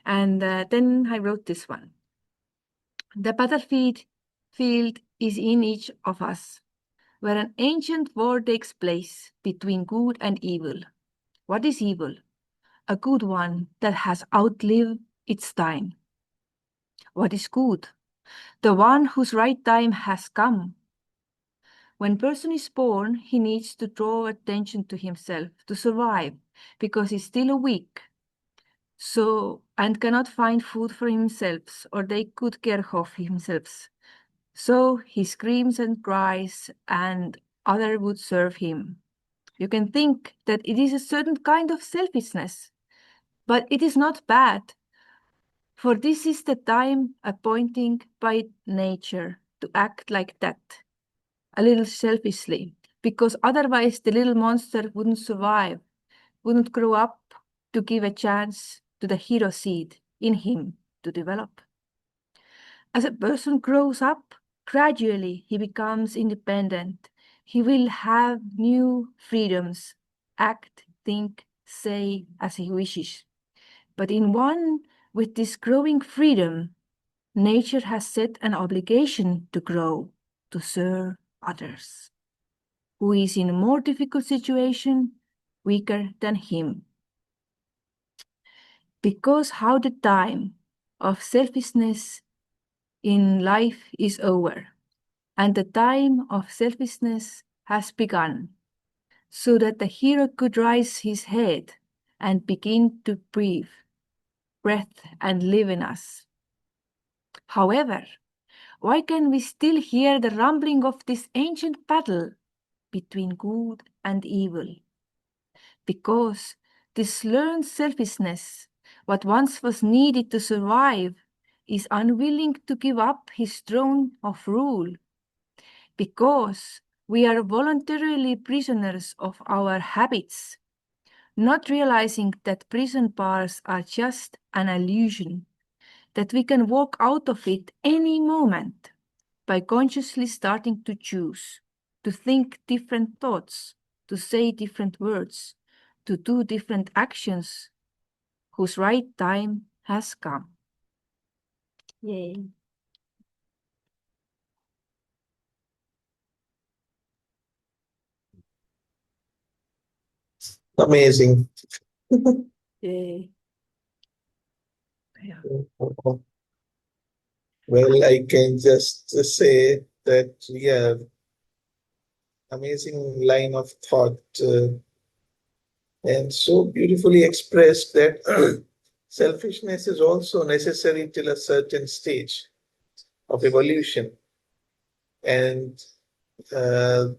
And then I wrote this one. The battlefield is in each of us, where an ancient war takes place between good and evil. What is evil? A good one that has outlived its time. What is good? the one whose right time has come. When person is born, he needs to draw attention to himself to survive because he's still weak. So, and cannot find food for himself or take good care of himself. So he screams and cries and other would serve him. You can think that it is a certain kind of selfishness, but it is not bad. For this is the time appointing by nature to act like that, a little selfishly, because otherwise the little monster wouldn't survive, wouldn't grow up to give a chance to the hero seed in him to develop. As a person grows up, gradually he becomes independent. He will have new freedoms, act, think, say as he wishes. But in one with this growing freedom, nature has set an obligation to grow, to serve others, who is in a more difficult situation, weaker than him. Because how the time of selfishness in life is over, and the time of selfishness has begun, so that the hero could raise his head and begin to breathe, breath and live in us. However, why can we still hear the rumbling of this ancient battle between good and evil? Because this learned selfishness, what once was needed to survive, is unwilling to give up his throne of rule. Because we are voluntarily prisoners of our habits, not realizing that prison bars are just an illusion, that we can walk out of it any moment by consciously starting to choose, to think different thoughts, to say different words, to do different actions, whose right time has come. Yay. Amazing. Yay. Yeah. Well, I can just say that, yeah, amazing line of thought and so beautifully expressed that selfishness is also necessary till a certain stage of evolution. And then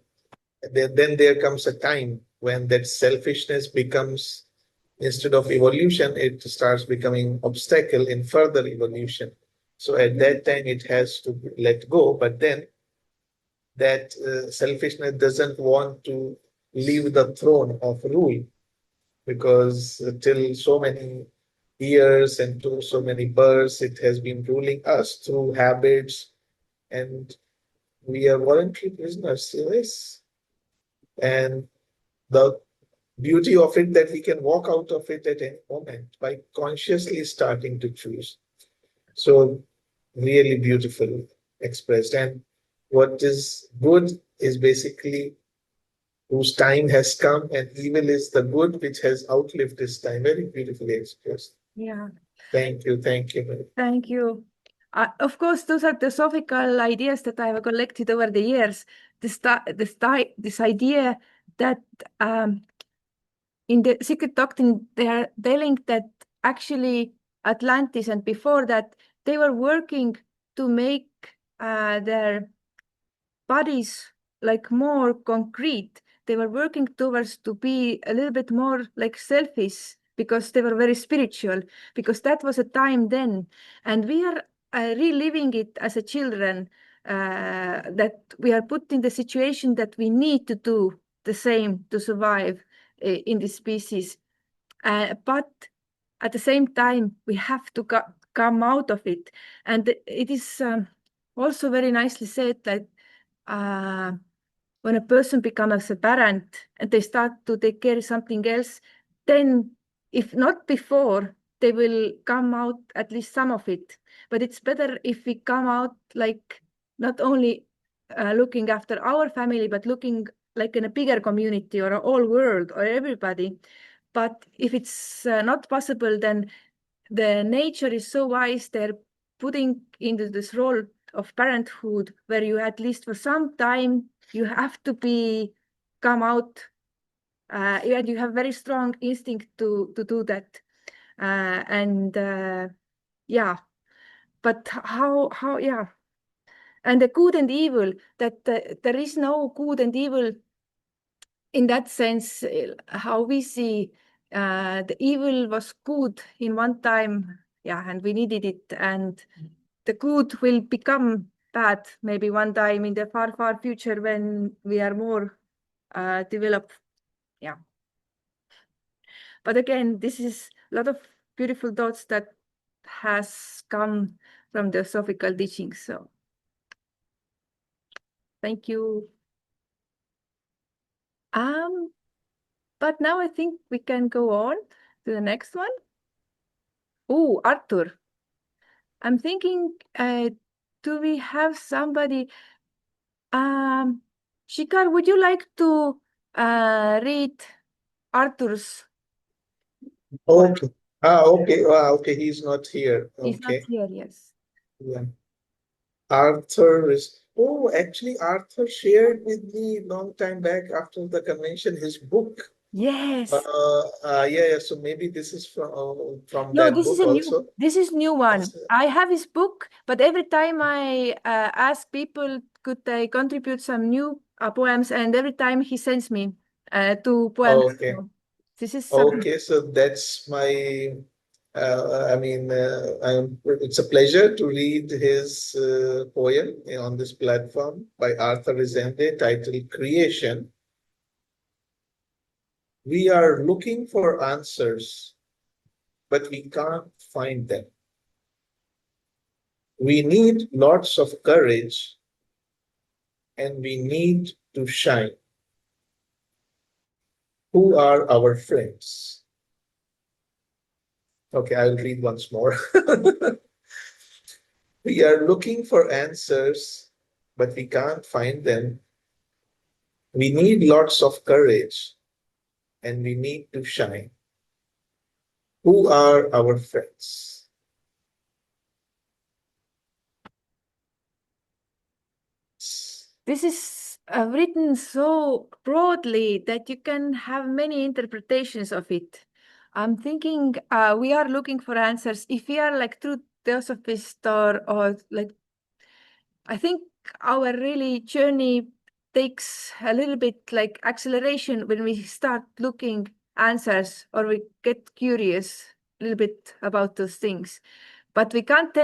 there comes a time when that selfishness becomes, instead of evolution, it starts becoming obstacle in further evolution. So at that time, it has to let go. But then that selfishness doesn't want to leave the throne of rule, because till so many years and to so many births, it has been ruling us through habits, and we are voluntary prisoners. Yes. And the beauty of it that we can walk out of it at any moment by consciously starting to choose. So really beautiful expressed. And what is good is basically whose time has come, and evil is the good which has outlived this time. Very beautifully expressed. Yeah. Thank you. Thank you. Thank you. Of course, those are theosophical ideas that I have collected over the years. This idea that in the secret doctrine, they are telling that actually Atlantis and before that, they were working to make their bodies like more concrete. They were working towards to be a little bit more like selfish because they were very spiritual, because that was a time then. And we are reliving it as a children, that we are put in the situation that we need to do the same to survive in this species. But at the same time, we have to come out of it. And it is also very nicely said that when a person becomes a parent and they start to take care of something else, then if not before, they will come out at least some of it. But it's better if we come out like not only looking after our family, but looking like in a bigger community or a whole world or everybody. But if it's not possible, then the nature is so wise, they're putting into this role of parenthood, where you at least for some time you have to come out, and you have very strong instinct to do that, yeah. But how yeah, and the good and evil, that there is no good and evil in that sense. How we see the evil was good in one time, yeah, and we needed it, and the good will become bad maybe one time in the far future when we are more developed, yeah. But again, this is a lot of beautiful thoughts that has come from the Theosophical teachings. So thank you. But now I think we can go on to the next one. Oh, Arthur. I'm thinking, do we have somebody? Shikar, would you like to read Arthur's poem? Okay. Okay. Okay. He's not here. He's not Okay. here, yes. Yeah. Arthur is. Oh, actually, Arthur shared with me long time back after the convention his book. Yes. Yeah. So maybe this is from No, that this is book a also. new one. It's, I have his book, but every time I ask people, could they contribute some new poems, and every time he sends me two poems. okay. So this is something. Okay. So that's my. I mean, it's a pleasure to read his poem on this platform by Arthur Rezende titled Creation. We are looking for answers, but we can't find them. We need lots of courage, and we need to shine. Who are our friends? Okay, I'll read once more. We are looking for answers, but we can't find them. We need lots of courage, and we need to shine. Who are our friends? This is written so broadly that you can have many interpretations of it. I'm thinking we are looking for answers. If we are like true theosophists, or like, I think our really journey takes a little bit like acceleration when we start looking answers, or we get curious a little bit about those things. But we can't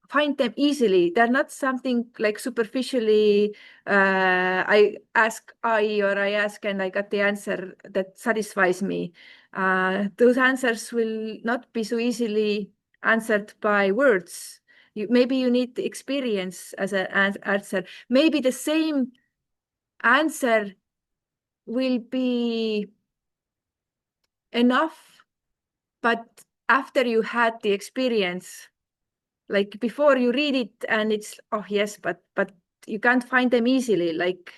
find them easily. They're not something like superficially, I ask and I got the answer that satisfies me. Those answers will not be so easily answered by words. Maybe you need the experience as an answer. Maybe the same answer will be enough, but after you had the experience, like before you read it and it's, oh yes, but you can't find them easily, like,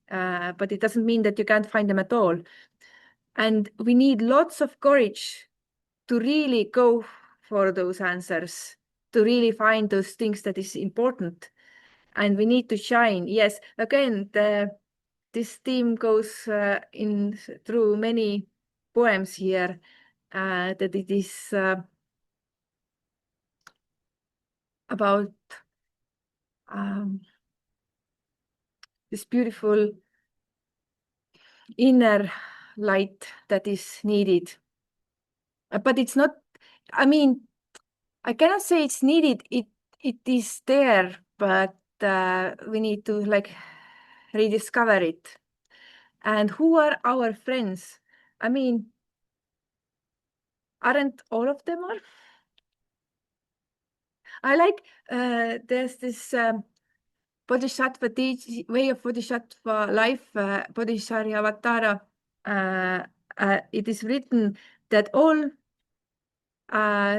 but it doesn't mean that you can't find them at all. And we need lots of courage to really go for those answers, to really find those things that is important. And we need to shine. Yes, again, this theme goes in through many poems here, that it is about this beautiful inner light that is needed. But it's not, I mean, I cannot say it's needed. It is there, but we need to like rediscover it. And who are our friends? I mean, aren't all of them are? I like, there's this Bodhisattva way of Bodhisattva life, Bodhisattva it is written that all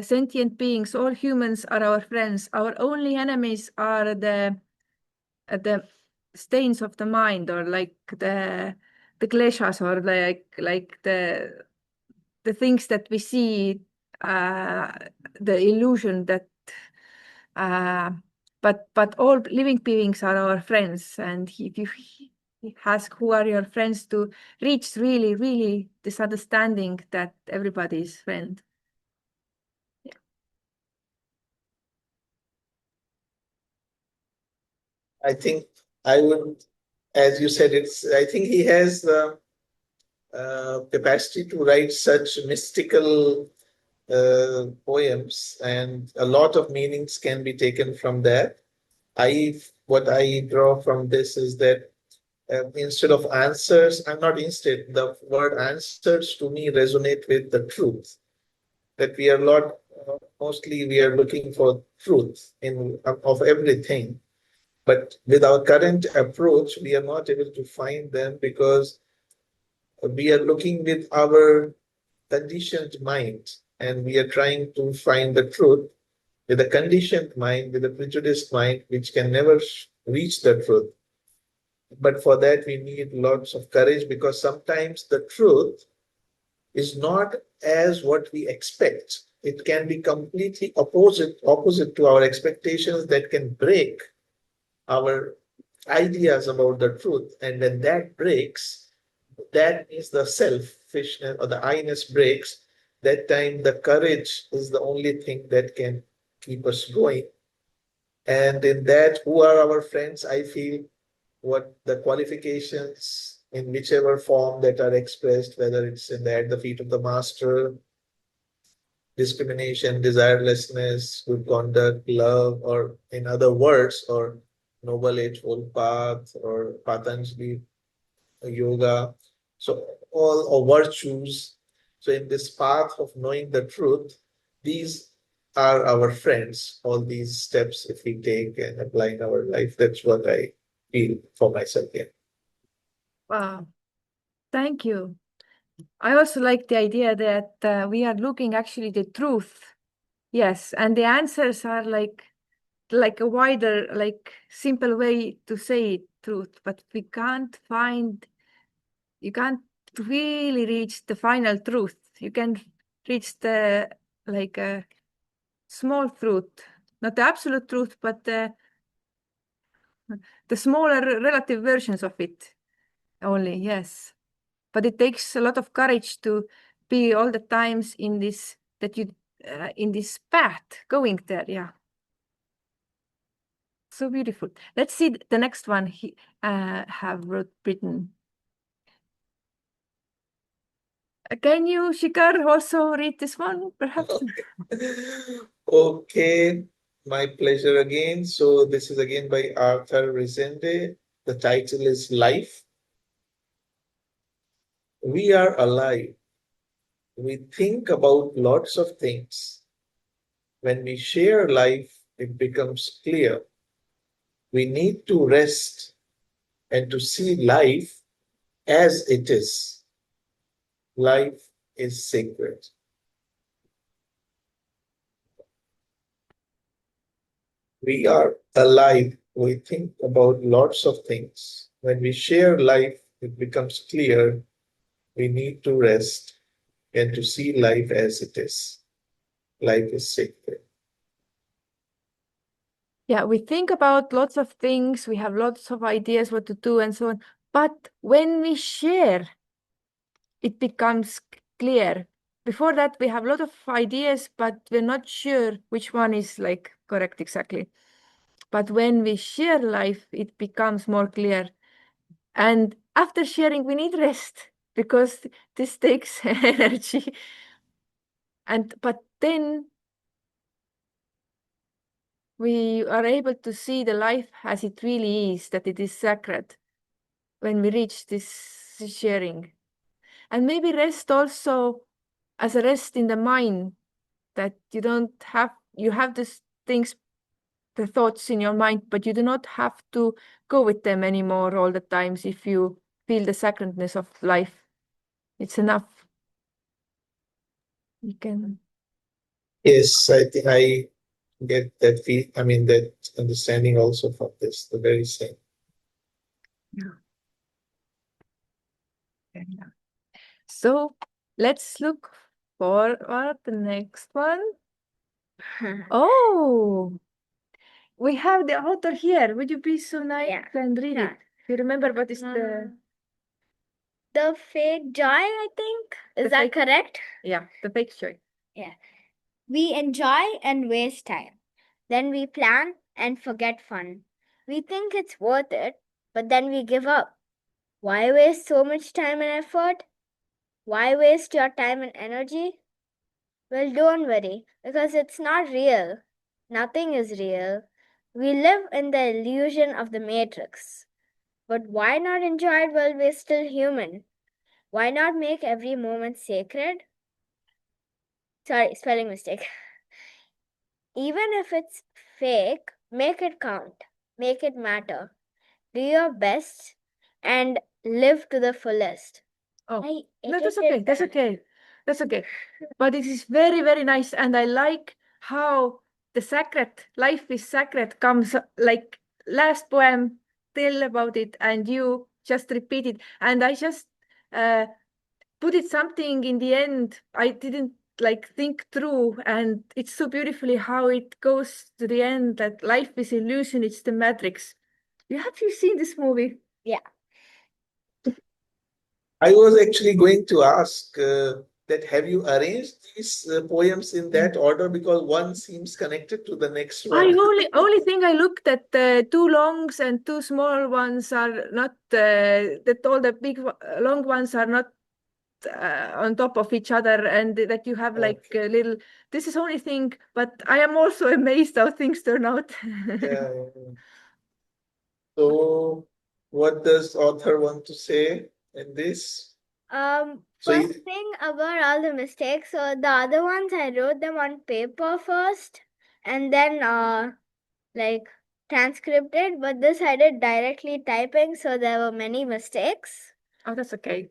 sentient beings, all humans are our friends. Our only enemies are the stains of the mind, or like the kleshas, or like the things that we see, the illusion that but all living beings are our friends. And if you ask who are your friends, to reach really, really this understanding that everybody is friend. I think I would, as you said, I think he has the capacity to write such mystical poems, and a lot of meanings can be taken from that. What I draw from this is that instead of answers, the word answers to me resonate with the truth. That we are not, mostly we are looking for truth of everything. But with our current approach, we are not able to find them because we are looking with our conditioned mind, and we are trying to find the truth with a conditioned mind, with a prejudiced mind, which can never reach the truth. But for that, we need lots of courage, because sometimes the truth is not as what we expect. It can be completely opposite to our expectations, that can break our ideas about the truth. And when that breaks, that means the selfishness or the I-ness breaks. That time, the courage is the only thing that can keep us going. And in that, who are our friends? I feel what the qualifications in whichever form that are expressed, whether it's at the feet of the master, discrimination, desirelessness, good conduct, love, or in other words, or Noble Eightfold Path, or Patanjali yoga. So all or virtues. So in this path of knowing the truth, these are our friends. All these steps, if we take and apply in our life, that's what I feel for myself here. Wow, thank you. I also like the idea that we are looking actually the truth. Yes, and the answers are like a wider, like simple way to say it, truth, but we can't find, you can't really reach the final truth. You can reach the like a small truth, not the absolute truth, but the smaller relative versions of it only, yes. But it takes a lot of courage to be all the times in this, that you, in this path, going there, yeah. So beautiful. Let's see the next one he have written. Can you, Shikar, also read this one, perhaps? Okay, my pleasure again. So this is again by Arthur Resende. The title is Life. We are alive. We think about lots of things. When we share life, it becomes clear. We need to rest and to see life as it is. Life is sacred. We are alive. We think about lots of things. When we share life, it becomes clear. We need to rest and to see life as it is. Life is sacred. Yeah, we think about lots of things, we have lots of ideas what to do and so on. But when we share, it becomes clear. Before that, we have a lot of ideas, but we're not sure which one is like correct exactly. But when we share life, it becomes more clear. And after sharing, we need rest because this takes energy. But then we are able to see the life as it really is, that it is sacred when we reach this sharing. And maybe rest also as a rest in the mind, that you have these things, the thoughts in your mind, but you do not have to go with them anymore all the times if you feel the sacredness of life. It's enough. You can. Yes, I think I get that that understanding also from this, the very same. Yeah. So let's look for the next one. Oh, we have the author here. Would you be so nice Yeah, and read sure. it? You remember what is the The fake joy, I think. Is The that fake- correct? the fake joy? Yeah. We enjoy and waste time. Then we plan and forget fun. We think it's worth it, but then we give up. Why waste so much time and effort? Why waste your time and energy? Well, don't worry, because it's not real. Nothing is real. We live in the illusion of the matrix. But why not enjoy it while we're still human? Why not make every moment sacred? Sorry, spelling mistake. Even if it's fake, make it count, make it matter. Do your best and live to the fullest. Oh, I no, that's edited okay. That's that. okay. That's okay. But it is very, very nice. And I like how the sacred, life is sacred, comes like last poem, tell about it, and you just repeat it. And I just put it something in the end. I didn't like think through, and it's so beautifully how it goes to the end that life is illusion, it's the matrix. Have you seen this movie? Yeah. I was actually going to ask that have you arranged these poems in that order, because one seems connected to the next I one. only thing I looked at the two longs and two small ones are not that all the big long ones are not on top of each other, and that you have like Okay. a little. This is only thing, but I am also amazed how things turn out. Yeah. So, what does author want to say in this? So First thing about all the mistakes. So the other ones I wrote them on paper first, and then like transcripted. But this I did directly typing, so there were many mistakes. Oh, that's okay.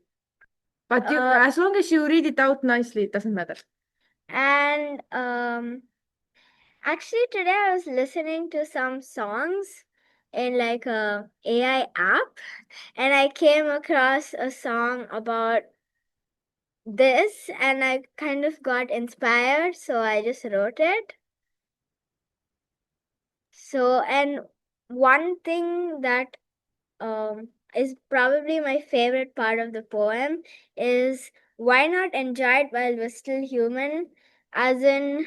But you, as long as you read it out nicely, it doesn't matter. And actually today I was listening to some songs in like a AI app, and I came across a song about this, and I kind of got inspired, so I just wrote it. So, and one thing that is probably my favorite part of the poem is why not enjoy it while we're still human? As in,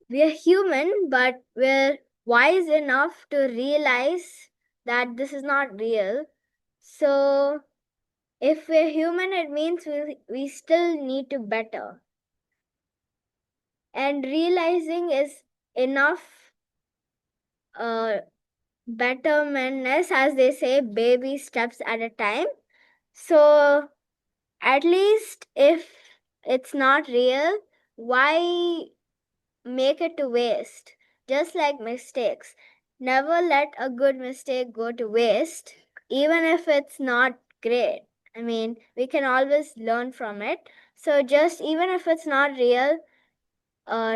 we're human, but we're wise enough to realize that this is not real. So, if we're human, it means we still need to better. And realizing is enough bettermentness, as they say, baby steps at a time. So at least if it's not real, why make it to waste? Just like mistakes, never let a good mistake go to waste, even if it's not great. I mean, we can always learn from it. So just even if it's not real,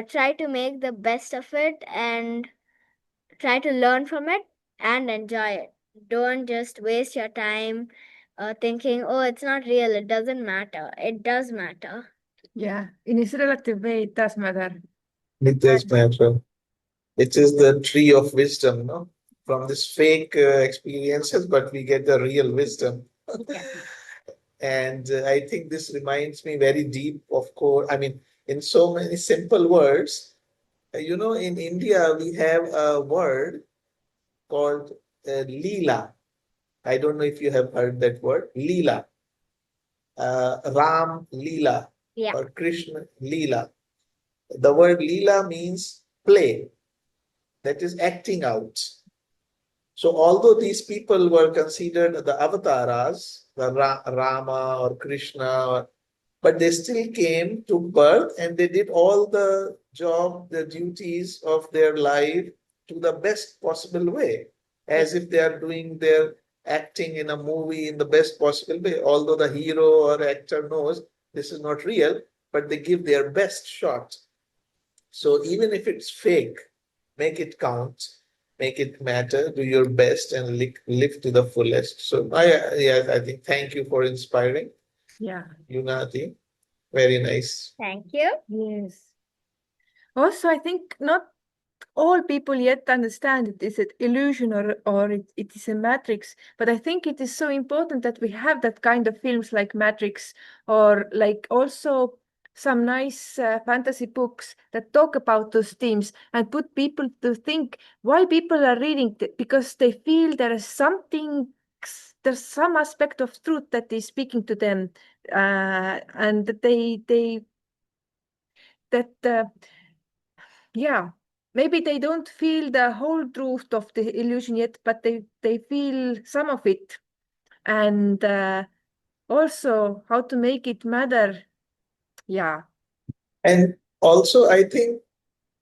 try to make the best of it and try to learn from it and enjoy it. Don't just waste your time thinking, oh, it's not real, it doesn't matter. It does matter. Yeah, in its relative way, it does matter. It does matter. It is the tree of wisdom, no? From this fake experiences, but we get the real wisdom. And I think this reminds me very deep, of course. I mean, in so many simple words, in India, we have a word called Leela. I don't know if you have heard that word, Leela. Ram Leela or Krishna Leela. The word Leela means play, that is acting out. So although these people were considered the avatars, the Rama or Krishna, but they still came, took birth, and they did all the job, the duties of their life to the best possible way, as if they are doing their acting in a movie in the best possible way. Although the hero or actor knows this is not real, but they give their best shot. So even if it's fake, make it count, make it matter, do your best, and live to the fullest. So I think thank you for inspiring. Yeah. Yunati. Very nice. Thank you. Yes. Also, I think not all people yet understand it is an illusion or it is a matrix. But I think it is so important that we have that kind of films like Matrix, or like also some nice fantasy books that talk about those themes and put people to think why people are reading because they feel there is something, there's some aspect of truth that is speaking to them, and that yeah, maybe they don't feel the whole truth of the illusion yet, but they feel some of it, and also how to make it matter. Yeah. And also, I think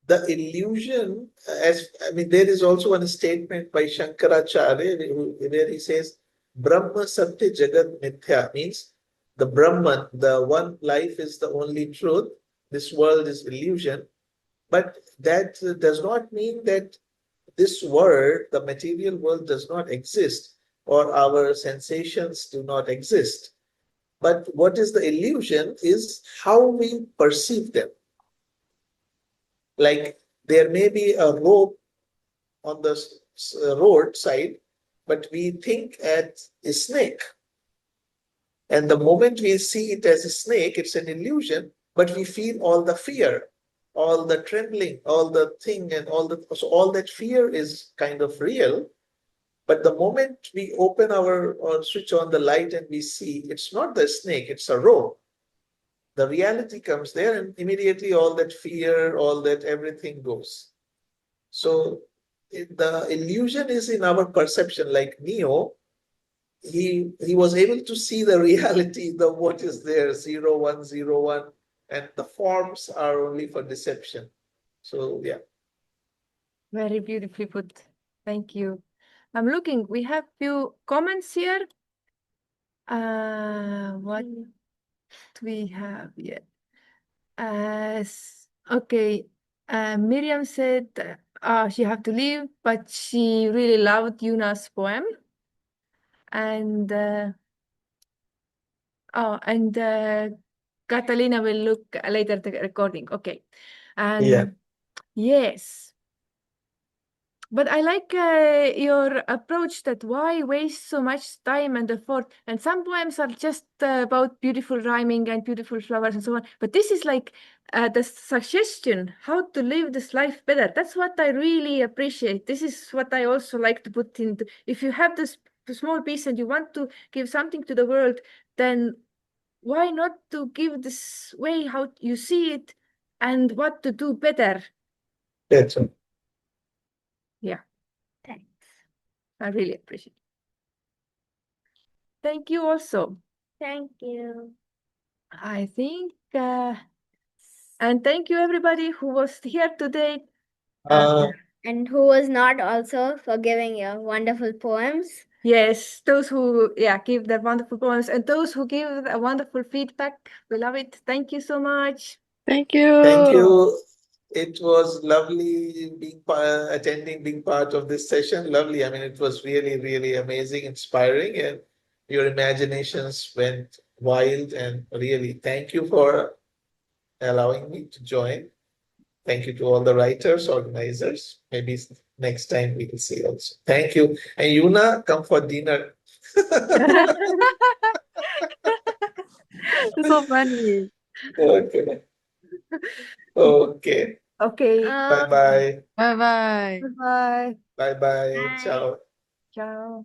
the illusion, there is also one statement by Shankaracharya where he says, Brahma Satya Jagat Mithya, means the Brahman, the one life is the only truth. This world is illusion. But that does not mean that this world, the material world, does not exist or our sensations do not exist. But what is the illusion is how we perceive them. Like there may be a rope on the road side, but we think at a snake. And the moment we see it as a snake, it's an illusion, but we feel all the fear, all the trembling, all the thing, and so all that fear is kind of real. But the moment we open or switch on the light and we see it's not the snake, it's a rope, the reality comes there, and immediately all that fear, all that everything goes. So the illusion is in our perception. Like Neo, he was able to see the reality, the what is there, 0, 1, 0, 1, and the forms are only for deception. So yeah. Very beautifully put. Thank you. I'm looking, we have few comments here. What do we have yet? Okay. Miriam said she have to leave, but she really loved Yuna's poem. And Catalina will look later at the recording. Okay. And Yeah. yes. But I like your approach that why waste so much time and effort. And some poems are just about beautiful rhyming and beautiful flowers and so on. But this is like the suggestion how to live this life better. That's what I really appreciate. This is what I also like to put into. If you have this small piece and you want to give something to the world, then why not to give this way how you see it and what to do better? That's right. Yeah. Thanks. I really appreciate it. Thank you also. Thank you. I think, and thank you everybody who was here today. And who was not also for giving your wonderful poems. Yes, those who give their wonderful poems and those who give a wonderful feedback. We love it. Thank you so much. Thank you. Thank you. It was lovely attending, being part of this session. Lovely. I mean, it was really, really amazing, inspiring, and your imaginations went wild. And really, thank you for allowing me to join. Thank you to all the writers, organizers. Maybe next time we will see also. Thank you. And Yuna, come for dinner. So funny. Okay. Okay. Okay. Bye-bye. Bye bye. Bye-bye. Bye-bye. Bye. Ciao. Ciao.